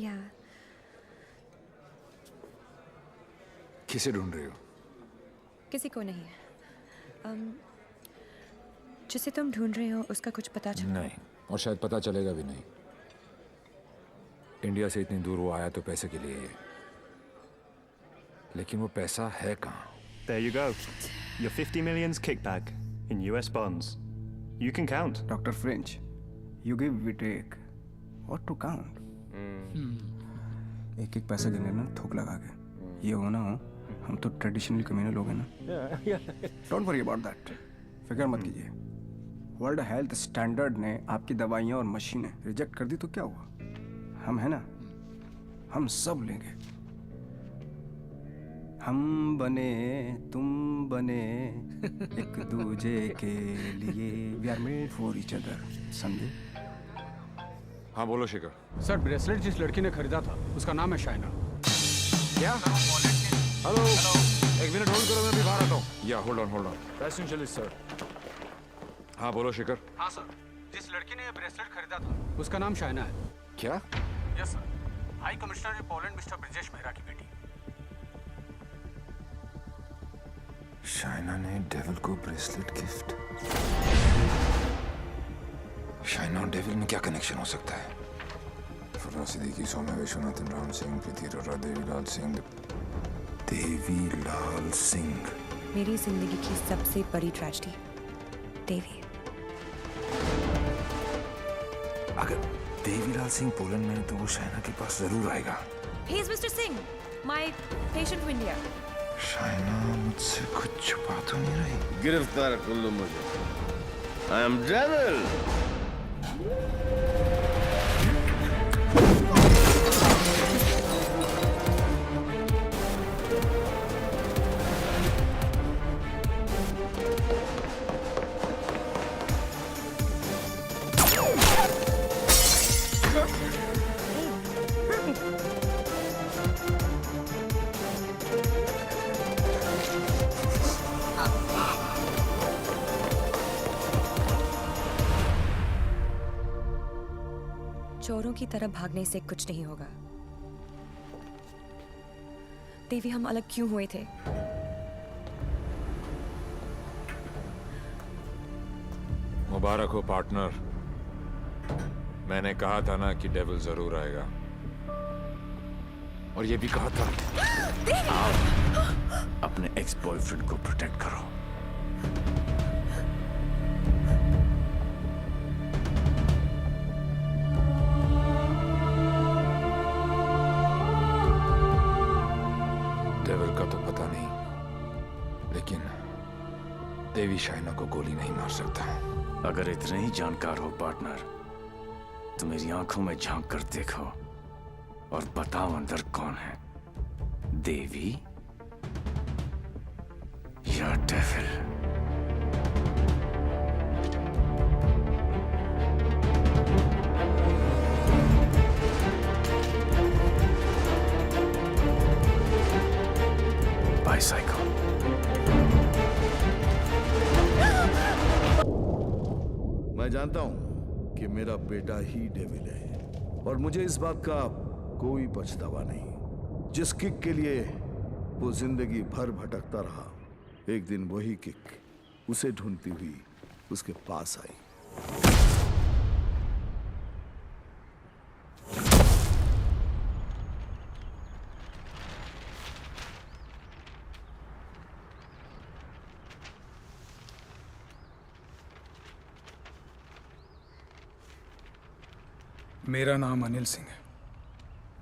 Yeah. किसे ढूंढ रही हो? किसी को नहीं। जिसे तुम ढूंढ रहे हो उसका कुछ पता चला? नहीं, और शायद पता चलेगा भी नहीं। इंडिया से इतनी दूर वो आया तो पैसे के लिए, लेकिन वो पैसा है कहाँ? There you go. Your 50 million's kickback in US bonds. You can count. Dr. French, you give, we take. What to count? एक एक पैसा गिने ना थोक लगा के। ये हो ना हो, हम तो ट्रेडिशनल कम्युनल लोग हैं ना। Don't worry about that. फिक्र मत कीजिए। वर्ल्ड हेल्थ स्टैंडर्ड ने आपकी दवाइयाँ और मशीनें रिजेक्ट कर दी तो क्या हुआ? हम है ना, हम सब लेंगे। हम बने तुम बने एक दूजे के लिए, we are made for each other, समझे? हाँ बोलो शेखर। सर, ब्रेसलेट जिस लड़की ने खरीदा था उसका नाम है शाइना। क्या? हेलो, एक मिनट होल्ड करो, मैं अभी बाहर आता हूँ। या होल्ड ऑन। Passenger sir. हाँ बोलो शेखर। हाँ सर, जिस लड़की ने ये ब्रेसलेट खरीदा था उसका नाम शाइना है। क्या? Yes sir, high commissioner in Poland mister Brijesh Mehra की बेटी। शाइना ने डेविल को ब्रेसलेट गिफ्ट। शाइना और डेविल में क्या कनेक्शन हो सकता है? फराज सिद्दीकी, सौम्या विश्वनाथन, राम सिंह, प्रीति अरोड़ा, देवीलाल सिंह। देवीलाल सिंह, मेरी जिंदगी की सबसे बड़ी ट्रेजेडी, देवी। अगर देवीलाल सिंह पोलैंड में है तो वो शाइना के पास जरूर आएगा। He is Mr. Singh, my patient from India. Shaina मुझसे कुछ छुपा तो नहीं रही? गिरफ्तार कर लो मुझे। I am devil. चोरों की तरह भागने से कुछ नहीं होगा। देवी, हम अलग क्यों हुए थे? मुबारक हो पार्टनर। मैंने कहा था ना कि डेविल जरूर आएगा, और ये भी कहा था। आओ, अपने एक्स बॉयफ्रेंड को प्रोटेक्ट करो। डेविल का तो पता नहीं, लेकिन देवी शाइना को गोली नहीं मार सकता। अगर इतने ही जानकार हो पार्टनर, तो मेरी आंखों में झांक कर देखो और बताओ अंदर कौन है, देवी या डेविल? बाइसाइकिल। मैं जानता हूं कि मेरा बेटा ही डेविल है, और मुझे इस बात का कोई पछतावा नहीं। जिस किक के लिए वो जिंदगी भर भटकता रहा, एक दिन वही किक उसे ढूंढती हुई उसके पास आई। मेरा नाम अनिल सिंह है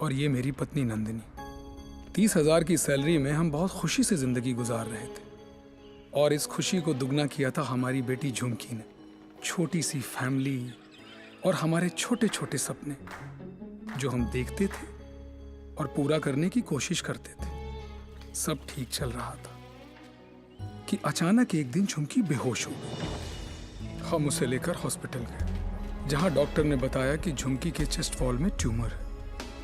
और ये मेरी पत्नी नंदिनी। 30,000 की सैलरी में हम बहुत खुशी से जिंदगी गुजार रहे थे, और इस खुशी को दुगना किया था हमारी बेटी झुमकी ने। छोटी सी फैमिली, और हमारे छोटे छोटे सपने जो हम देखते थे और पूरा करने की कोशिश करते थे, सब ठीक चल रहा था कि अचानक एक दिन झुमकी बेहोश हो गई। हम उसे लेकर हॉस्पिटल गए, जहां डॉक्टर ने बताया कि झुमकी के चेस्ट वॉल में ट्यूमर है।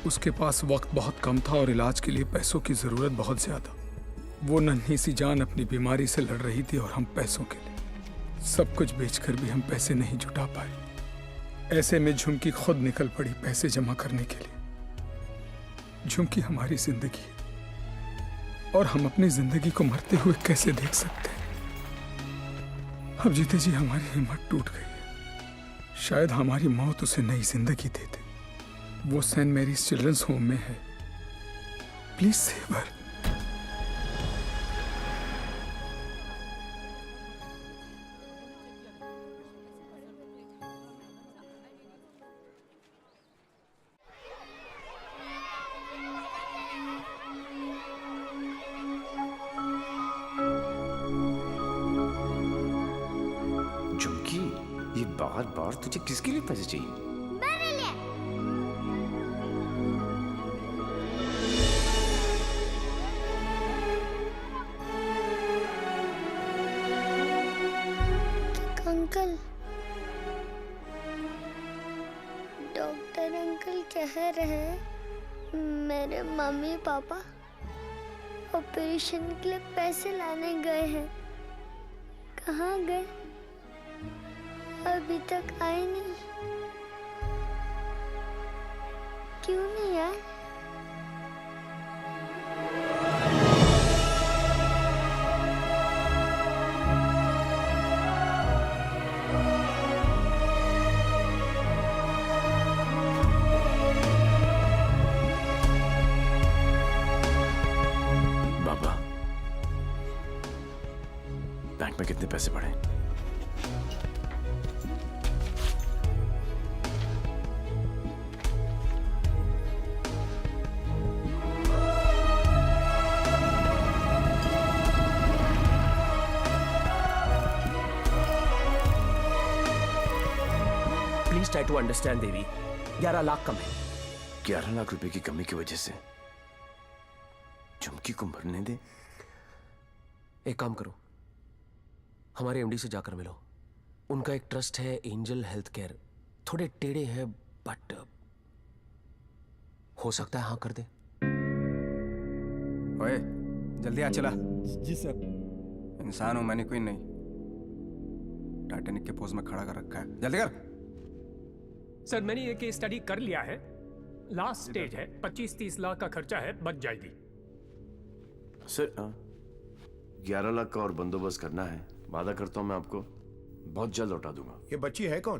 उसके पास वक्त बहुत कम था और इलाज के लिए पैसों की जरूरत बहुत ज्यादा। वो नन्ही सी जान अपनी बीमारी से लड़ रही थी और हम पैसों के लिए सब कुछ बेचकर भी हम पैसे नहीं जुटा पाए। ऐसे में झुमकी खुद निकल पड़ी पैसे जमा करने के लिए। झुमकी हमारी जिंदगी है और हम अपनी जिंदगी को मरते हुए कैसे देख सकते हैं। अब जीते जी हमारी हिम्मत टूट गई है। शायद हमारी मौत उसे नई जिंदगी दे दे। वो सेंट मैरीज चिल्ड्रंस होम में है। Please save her. झुमकी, ये बार बार तुझे किसके लिए पैसे चाहिए? मेरे लिए। अंकल, डॉक्टर अंकल कह रहे हैं मेरे मम्मी पापा ऑपरेशन के लिए पैसे लाने गए हैं। कहाँ गए? अभी तक आए नहीं। क्यों नहीं आए? बाबा, बैंक में कितने पैसे पड़े? प्लीज ट्राई टू अंडरस्टैंड देवी। 11 लाख कम है। 11 लाख रुपए की कमी की वजह से झुमकी को मरने दे? एक काम करो, हमारे एमडी से जाकर मिलो। उनका एक ट्रस्ट है, एंजल हेल्थ केयर। थोड़े टेढ़े हैं बट हो सकता है हाँ कर दे। ओए, जल्दी आ चला। जी सर। इंसान हूं मैंने, कोई नहीं। टाइटैनिक के पोज में खड़ा कर रखा है, जल्दी कर। सर मैंने ये केस स्टडी कर लिया है। लास्ट स्टेज है, 25-30 लाख का खर्चा है, बच जाएगी। सर 11 लाख का और बंदोबस्त करना है। वादा करता हूं मैं आपको बहुत जल्द लौटा दूंगा। ये बच्ची है कौन?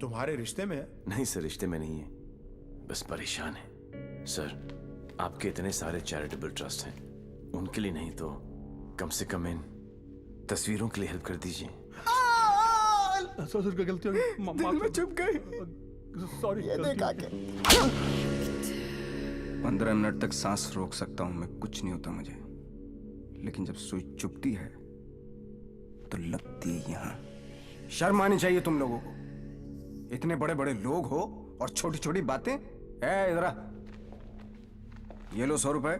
तुम्हारे रिश्ते में है? नहीं सर, रिश्ते में नहीं है, बस परेशान है। सर, आपके इतने सारे चैरिटेबल ट्रस्ट हैं, उनके लिए नहीं तो कम से कम इन तस्वीरों के लिए हेल्प कर दीजिए। सर का गलती हो गई। दिल में चुप गई। सॉरी। ये देखा के 15 मिनट तक सांस रोक सकता हूं मैं, कुछ नहीं होता मुझे। लेकिन जब सुई चुभती है तो लगती है यहां। शर्म आनी चाहिए तुम लोगों को। इतने बड़े बड़े लोग हो और छोटी छोटी बातें। इधर आ, ये लो 100 रुपए,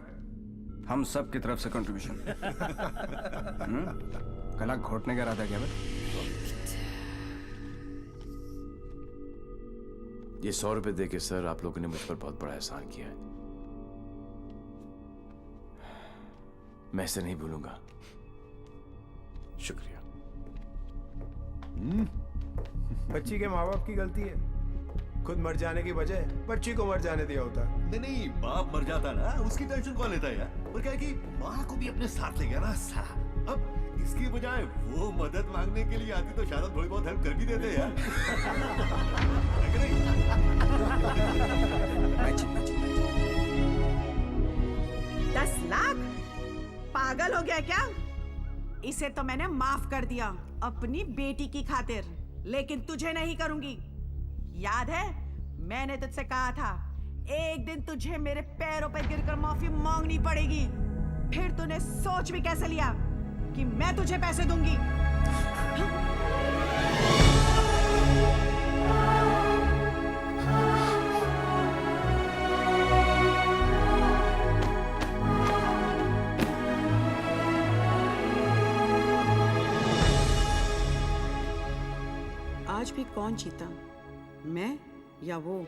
हम सब की तरफ से कंट्रीब्यूशन। कला घोटने का इरादा क्या भाई? ये 100 रुपए देके सर आप लोगों ने मुझ पर बहुत बड़ा एहसान किया है। मैं इसे नहीं भूलूंगा। शुक्रिया। बच्ची के माँ बाप की गलती है। खुद मर जाने की बजाय बच्ची को मर जाने दिया होता। नहीं, बाप मर जाता ना, उसकी टेंशन कौन लेता है यार? और क्या है कि माँ को भी अपने साथ ले गया ना साला। अब इसकी बजाय वो मदद मांगने के लिए आती तो शायद थोड़ी बहुत हेल्प कर भी देते यार। 10 लाख? पागल हो गया क्या? इसे तो मैंने माफ कर दिया अपनी बेटी की खातिर, लेकिन तुझे नहीं करूंगी। याद है मैंने तुझसे कहा था एक दिन तुझे मेरे पैरों पर गिरकर माफी मांगनी पड़ेगी। फिर तूने सोच भी कैसे लिया कि मैं तुझे पैसे दूंगी? आज भी कौन जीता, मैं या वो?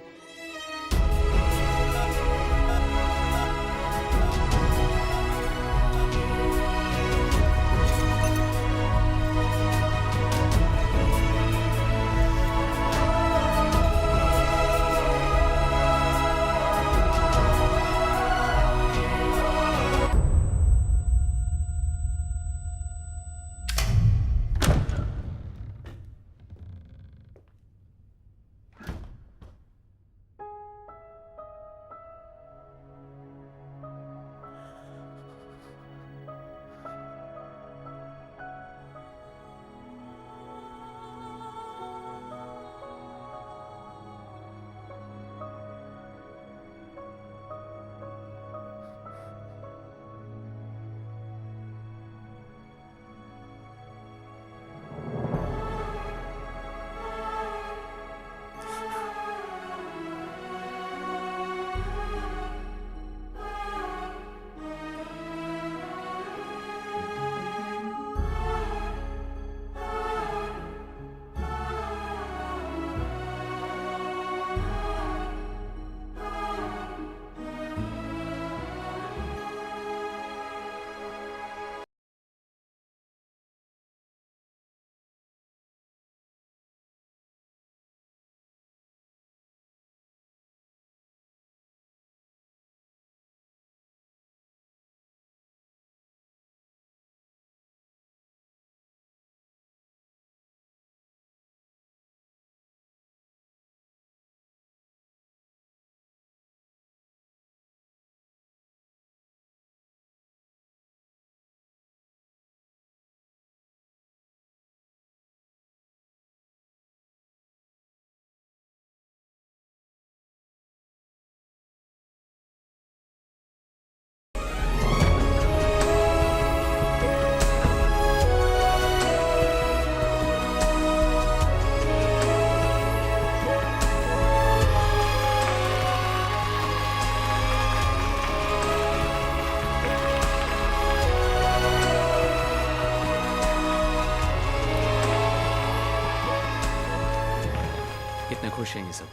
खुश हैं ये सब,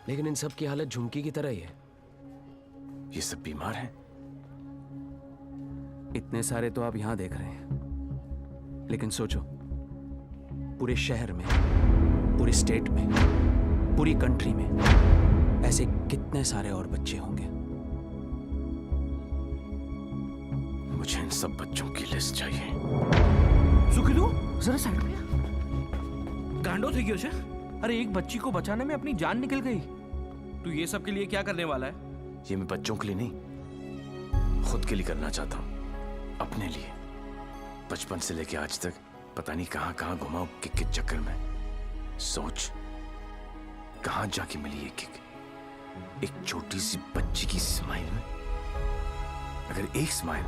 लेकिन इन सब की हालत झुमकी की तरह ही है। ये सब बीमार हैं। इतने सारे तो आप यहां देख रहे हैं, लेकिन सोचो पूरे शहर में, पूरे स्टेट में, पूरी कंट्री में ऐसे कितने सारे और बच्चे होंगे। मुझे इन सब बच्चों की लिस्ट चाहिए। सुखिदू जरा साइड में गांडो थी क्यों? अरे एक बच्ची को बचाने में अपनी जान निकल गई। तू ये सब के लिए क्या करने वाला है? ये मैं बच्चों के लिए नहीं, खुद के लिए करना चाहता हूं, अपने लिए। बचपन से लेके आज तक पता नहीं कहां कहां घुमा किक के चक्कर में। सोच कहां जाके मिली ये किक, एक छोटी सी बच्ची की स्माइल में। अगर एक स्माइल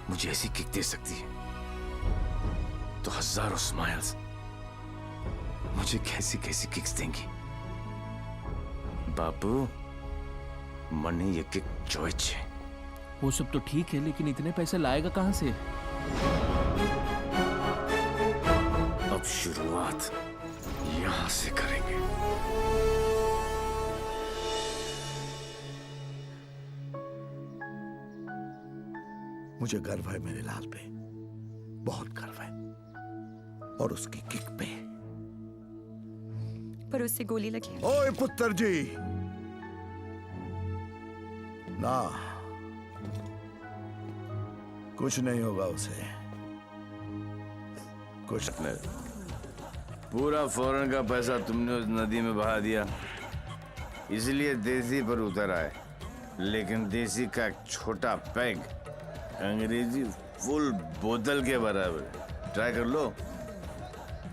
मुझे ऐसी किक दे सकती है, तो हजारों स्माइल्स मुझे कैसी कैसी किक्स देंगी। बाबू मनी ये किक चॉइस है। वो सब तो ठीक है, लेकिन इतने पैसे लाएगा कहां से? अब शुरुआत यहां से करेंगे। मुझे गर्व है मेरे लाल पे, बहुत गर्व है, और उसकी किक पे। पर उससे गोली लगी। ओए पुत्र जी, ना कुछ नहीं होगा उसे, कुछ नहीं। पूरा फॉरेन का पैसा तुमने उस नदी में बहा दिया, इसलिए देसी पर उतर आए। लेकिन देसी का एक छोटा पैग अंग्रेजी फुल बोतल के बराबर। ट्राई कर लो।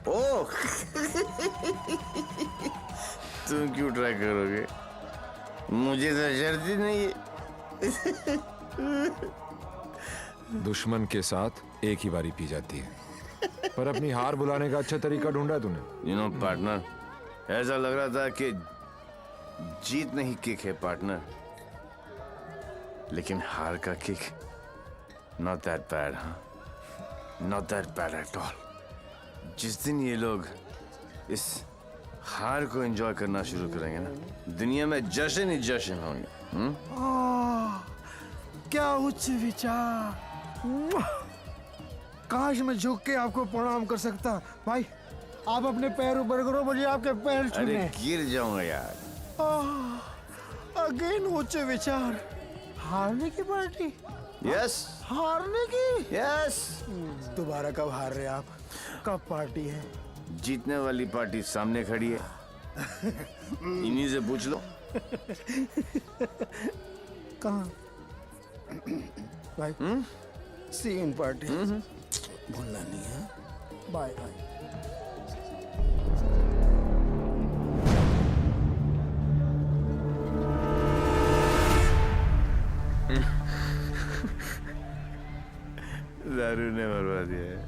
ओह तुम क्यों ट्राई करोगे? मुझे तो शर्त ही नहीं है। दुश्मन के साथ एक ही बारी पी जाती है, पर अपनी हार बुलाने का अच्छा तरीका ढूंढा तूने। यू नो पार्टनर, ऐसा लग रहा था कि जीत नहीं किक है पार्टनर, लेकिन हार का किक नॉट दैट बैड। हाँ, not that bad at all. जिस दिन ये लोग इस हार को एंजॉय करना शुरू करेंगे ना, दुनिया में जश्न ही जश्न होंगे। क्या उच्च विचार। काश मैं झुक के आपको प्रणाम कर सकता। भाई आप अपने पैर ऊपर करो, मुझे आपके पैर छूने। अरे गिर जाऊंगा यार। अगेन उच्च विचार। हारने की पार्टी? यस। हारने की? यस। दोबारा कब हार रहे आप? कब पार्टी है? जीतने वाली पार्टी सामने खड़ी है, इन्हीं से पूछ लो। कहाँ? भाई सी इन पार्टी। भूलना नहीं है। Bye bye. दारू ने मरवा दिया है।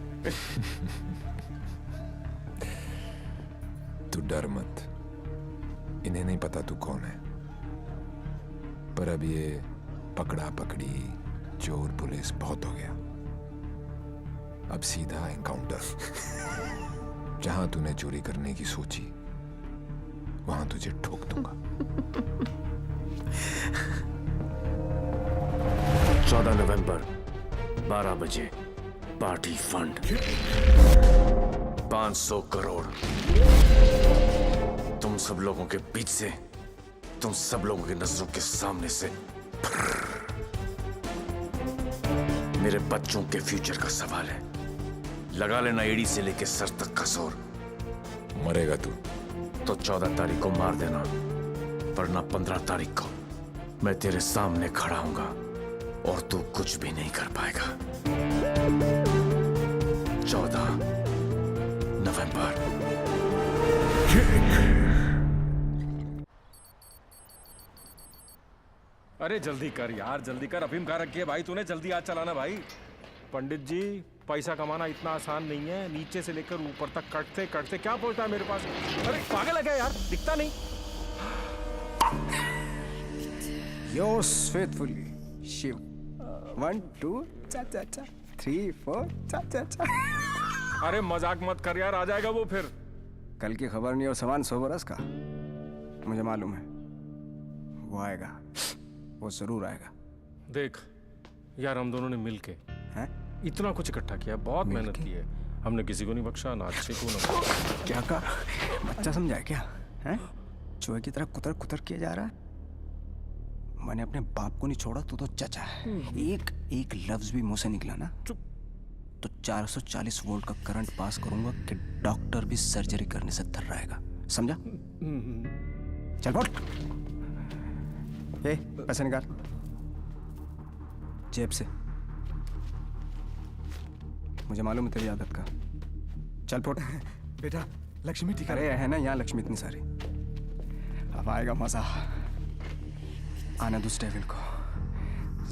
तू डर मत, इन्हें नहीं पता तू कौन है, पर अब ये पकड़ा पकड़ी चोर पुलिस बहुत हो गया। अब सीधा एनकाउंटर। जहां तूने चोरी करने की सोची वहां तुझे ठोक दूंगा। 14 नवंबर 12 बजे पार्टी फंड 500 करोड़ तुम सब लोगों के बीच से, तुम सब लोगों की नजरों के सामने से। मेरे बच्चों के फ्यूचर का सवाल है, लगा लेना एड़ी से लेके सर तक का जोर। मरेगा तू तो 14 तारीख को मार देना, वरना 15 तारीख को मैं तेरे सामने खड़ा हूंगा और तू कुछ भी नहीं कर पाएगा। 14 नवंबर। अरे जल्दी कर यार, जल्दी कर। अफीम कहाँ रखी है भाई तूने? जल्दी आज चलाना भाई। पंडित जी, पैसा कमाना इतना आसान नहीं है। नीचे से लेकर ऊपर तक कटते कटते क्या पहुंचता है मेरे पास। अरे पागल है क्या यार, दिखता नहीं। Yours faithfully, Shiv. 1 2 चा चा चा 3 4 चा चा चा। अरे मजाक मत कर यार, आ जाएगा वो फिर। कल की खबर नहीं और सामान 100 बरस का। मुझे मालूम है वो आएगा, वो जरूर आएगा। देख यार, हम दोनों ने मिलके इतना कुछ इकट्ठा किया, बहुत मेहनत की है हमने। किसी को नहीं बख्शा, ना अच्छे को ना। क्या कहा? बच्चा समझा है क्या? हैं? चूहे की तरह कुतर कुतर किया जा रहा है। मैंने अपने बाप को नहीं छोड़ा, तू तो चचा है। एक लफ्ज भी मुंह से निकला ना तो 440 वोल्ट का करंट पास करूंगा कि डॉक्टर भी सर्जरी करने से थर रहेगा। समझा? चल बोल। पैसे निकाल जेब से। मुझे मालूम है तेरी आदत का। चल फोट। बेटा लक्ष्मी ठीक अरे है ना यहाँ लक्ष्मी इतनी सारी। अब आएगा मजा। आने दो डेविल को,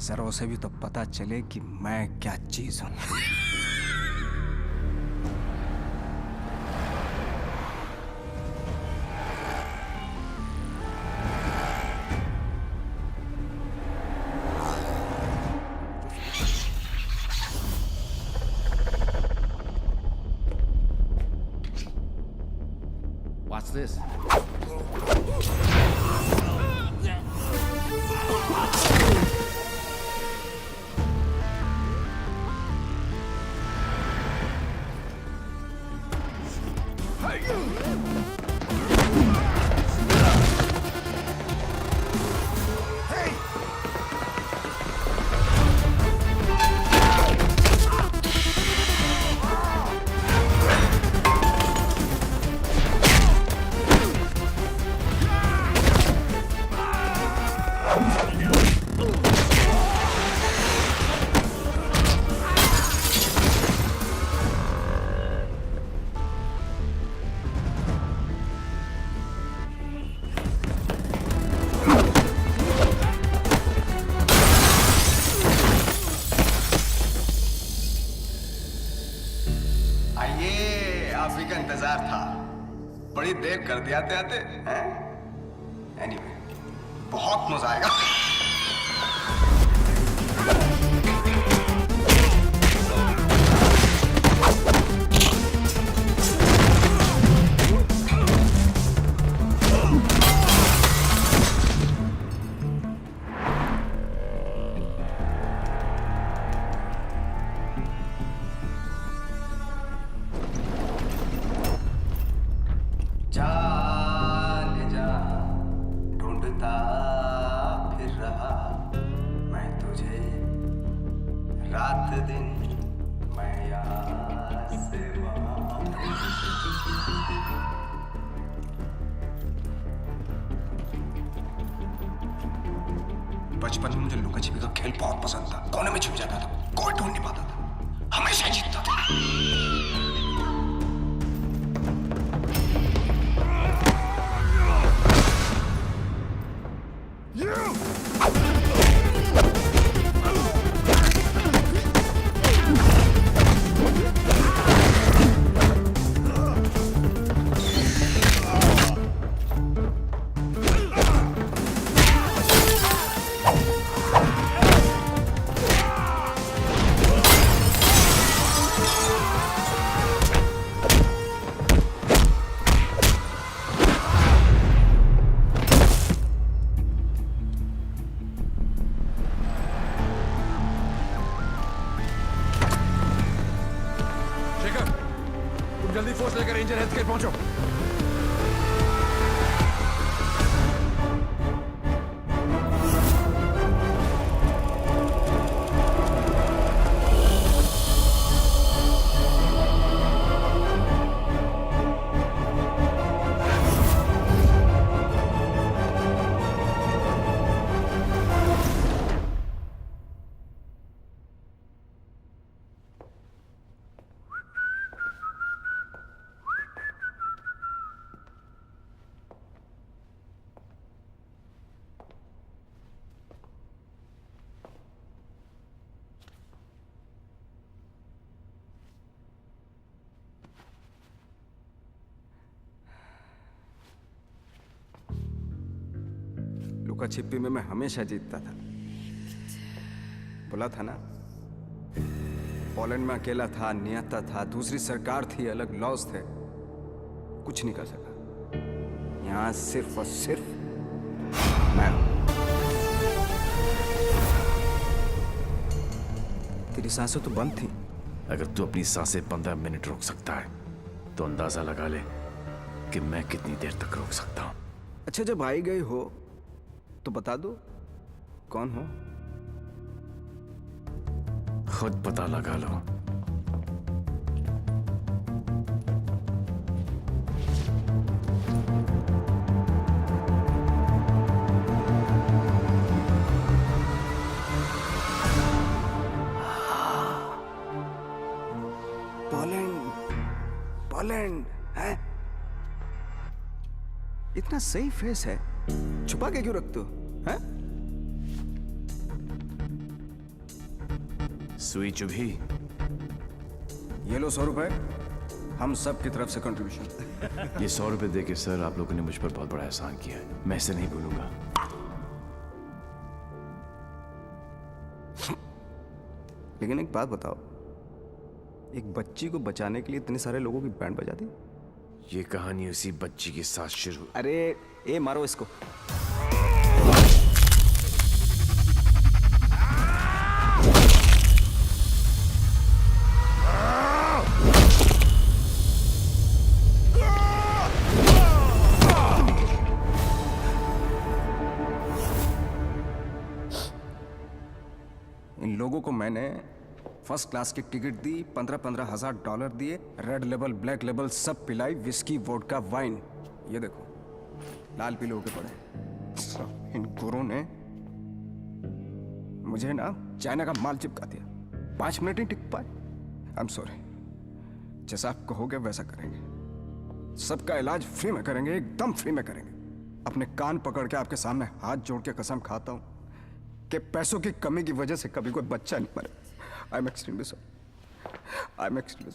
जरा उसे भी तो पता चले कि मैं क्या चीज हूं। What's this? इंतजार था, बड़ी देर कर दिया आते आते। एनीवे, बहुत मजा आएगा। दिन मैं यहाँ से वहाँ। बचपन में मुझे लुका छिपी का खेल बहुत पसंद था। कोने में छुप जाता था, कोई ढूंढ नहीं पाता था, हमेशा जीतता था। जल्दी फोर्स लेकर रेंजर हेल्थ केयर पहुंचो। लुका छिपी में मैं हमेशा जीतता था। बोला था ना, पोलैंड में अकेला था, नियता था, दूसरी सरकार थी, अलग लॉज थे, कुछ नहीं कर सका। यहाँ सिर्फ और सिर्फ मैं। तेरी सांसें तो बंद थी। अगर तू अपनी सांसें 15 मिनट रोक सकता है तो अंदाजा लगा ले कि मैं कितनी देर तक रोक सकता हूं। अच्छा, जब आई गई हो तो बता दो कौन हो। खुद पता लगा लो। पोलैंड है? इतना सही फेस है, छुपा के क्यों रखते हो? हैं? सुई चुभी। ये लो 100 रुपए, हम सब की तरफ से कंट्रीब्यूशन। ये 100 रुपए देके सर आप लोगों ने मुझ पर बहुत बड़ा एहसान किया है, मैं इसे नहीं भूलूंगा। लेकिन एक बात बताओ, एक बच्ची को बचाने के लिए इतने सारे लोगों की बैंड बजा दी? ये कहानी उसी बच्ची के साथ शुरू। अरे ए मारो इसको। इन लोगों को मैंने फर्स्ट क्लास की टिकट दी, 15-15 हजार डॉलर दिए, रेड लेबल ब्लैक लेबल सब पिलाई, विस्की वोडका वाइन। ये देखो लाल पीले होके पड़े। इन गोरों ने मुझे ना चाइना का माल चिपका दिया। 5 मिनट ही टिक पाए। I am sorry. जैसा आप कहोगे वैसा करेंगे। सबका इलाज फ्री में करेंगे, एकदम फ्री में करेंगे। अपने कान पकड़ के आपके सामने हाथ जोड़ के कसम खाता हूं कि पैसों की कमी की वजह से कभी कोई बच्चा नहीं मरे। I am extremely sorry. I am extremely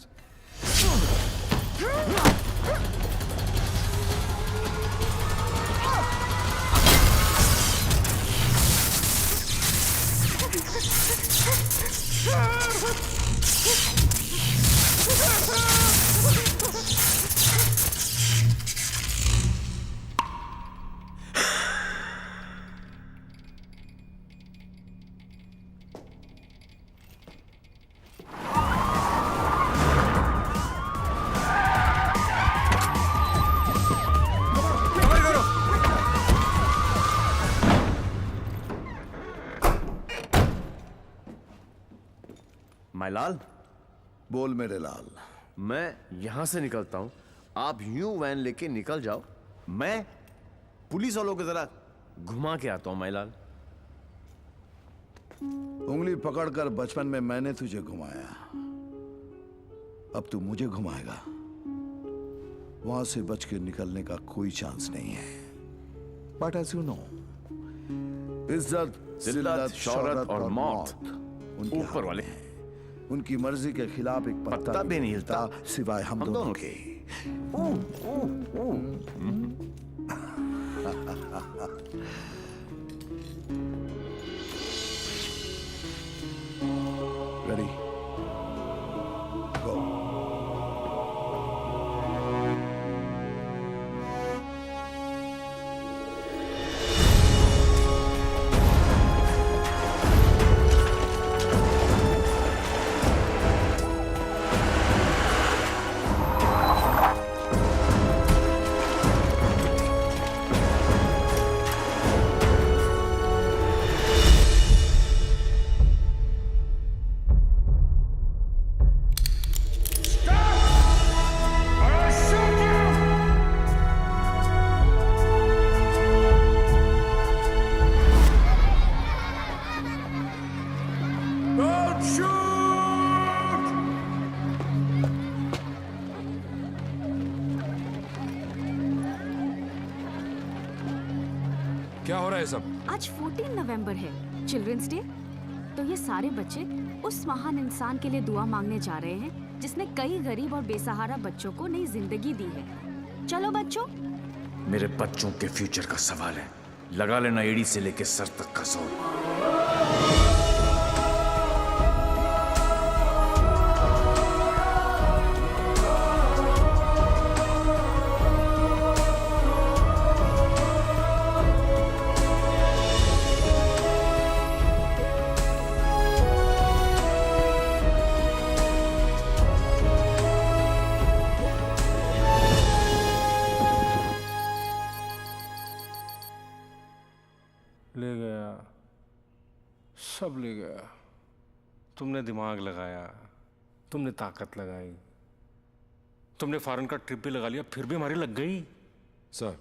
my लाल। बोल मेरे लाल। मैं यहां से निकलता हूं, आप यूं वैन लेके निकल जाओ, मैं पुलिस वालों की तरह घुमा के आता हूं माय लाल। उंगली पकड़कर बचपन में मैंने तुझे घुमाया, अब तू मुझे घुमाएगा। वहां से बच के निकलने का कोई चांस नहीं है। बट एज यू नो, इज्जत, जिल्लत, शोहरत और मौत उनके ऊपर वाले हैं। उनकी मर्जी के खिलाफ एक पत्ता भी नहीं हिलता सिवाय हम दोनों के। रेडी, गो। क्या हो रहा है सब? आज 14 नवंबर है, चिल्ड्रंस डे। तो ये सारे बच्चे उस महान इंसान के लिए दुआ मांगने जा रहे हैं जिसने कई गरीब और बेसहारा बच्चों को नई जिंदगी दी है। चलो बच्चों। मेरे बच्चों के फ्यूचर का सवाल है, लगा लेना एड़ी से लेके सर तक का जोर। ले गया, सब ले गया। तुमने दिमाग लगाया, तुमने ताकत लगाई, तुमने फॉरेन का ट्रिप भी लगा लिया, फिर भी हमारी लग गई। सर,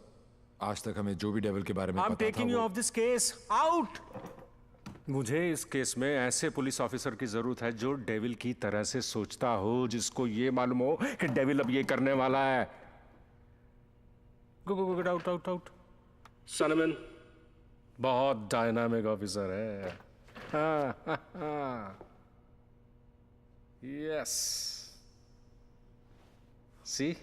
आज तक हमें जो भी डेविल के बारे में I'm पता था taking you off this case. Out! मुझे इस केस में ऐसे पुलिस ऑफिसर की जरूरत है जो डेविल की तरह से सोचता हो, जिसको ये मालूम हो कि डेविल अब ये करने वाला है। Go go go, out out out. सनमैन बहुत डायनामिक ऑफिसर है। Yes, see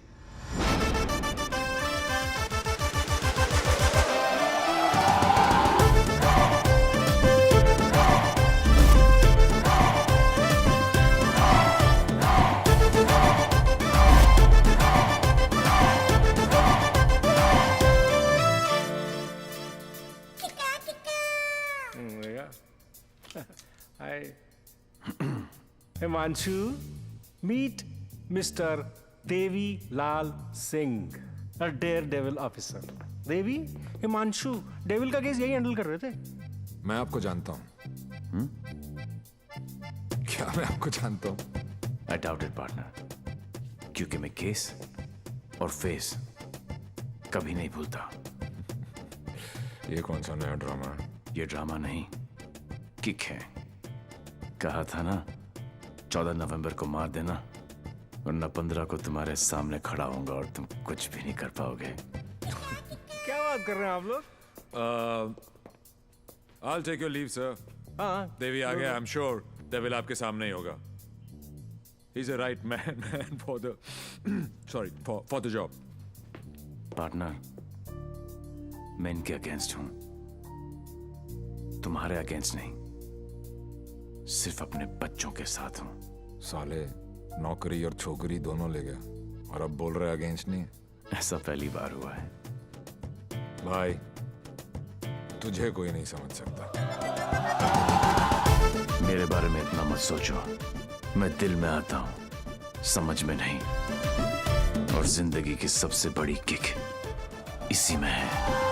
Himanshu, meet Mr. Devi Lal Singh, a daredevil officer. Devi, Himanshu devil का केस यही हैंडल कर रहे थे। मैं आपको जानता हूं। क्या मैं आपको जानता हूं? I doubt it, partner. क्योंकि मैं केस और फेस कभी नहीं भूलता। ये कौन सा नया ड्रामा है? ये ड्रामा नहीं, किक है। कहा था ना, 14 नवंबर को मार देना, वरना 15 को तुम्हारे सामने खड़ा होऊंगा और तुम कुछ भी नहीं कर पाओगे। क्या बात कर रहे हैं आप लोग? I'll take your leave, sir. हाँ, देवी आ गया, I'm sure डेविल आपके सामने ही होगा। He's a right man for the for the job. Partner, मैं इनके अगेंस्ट हूं, तुम्हारे अगेंस्ट नहीं, सिर्फ अपने बच्चों के साथ हूं। साले नौकरी और छोकरी दोनों ले गया और अब बोल रहे अगेंस्ट नहीं। ऐसा पहली बार हुआ है। भाई, तुझे कोई नहीं समझ सकता। मेरे बारे में इतना मत सोचो, मैं दिल में आता हूं, समझ में नहीं। और जिंदगी की सबसे बड़ी किक इसी में है।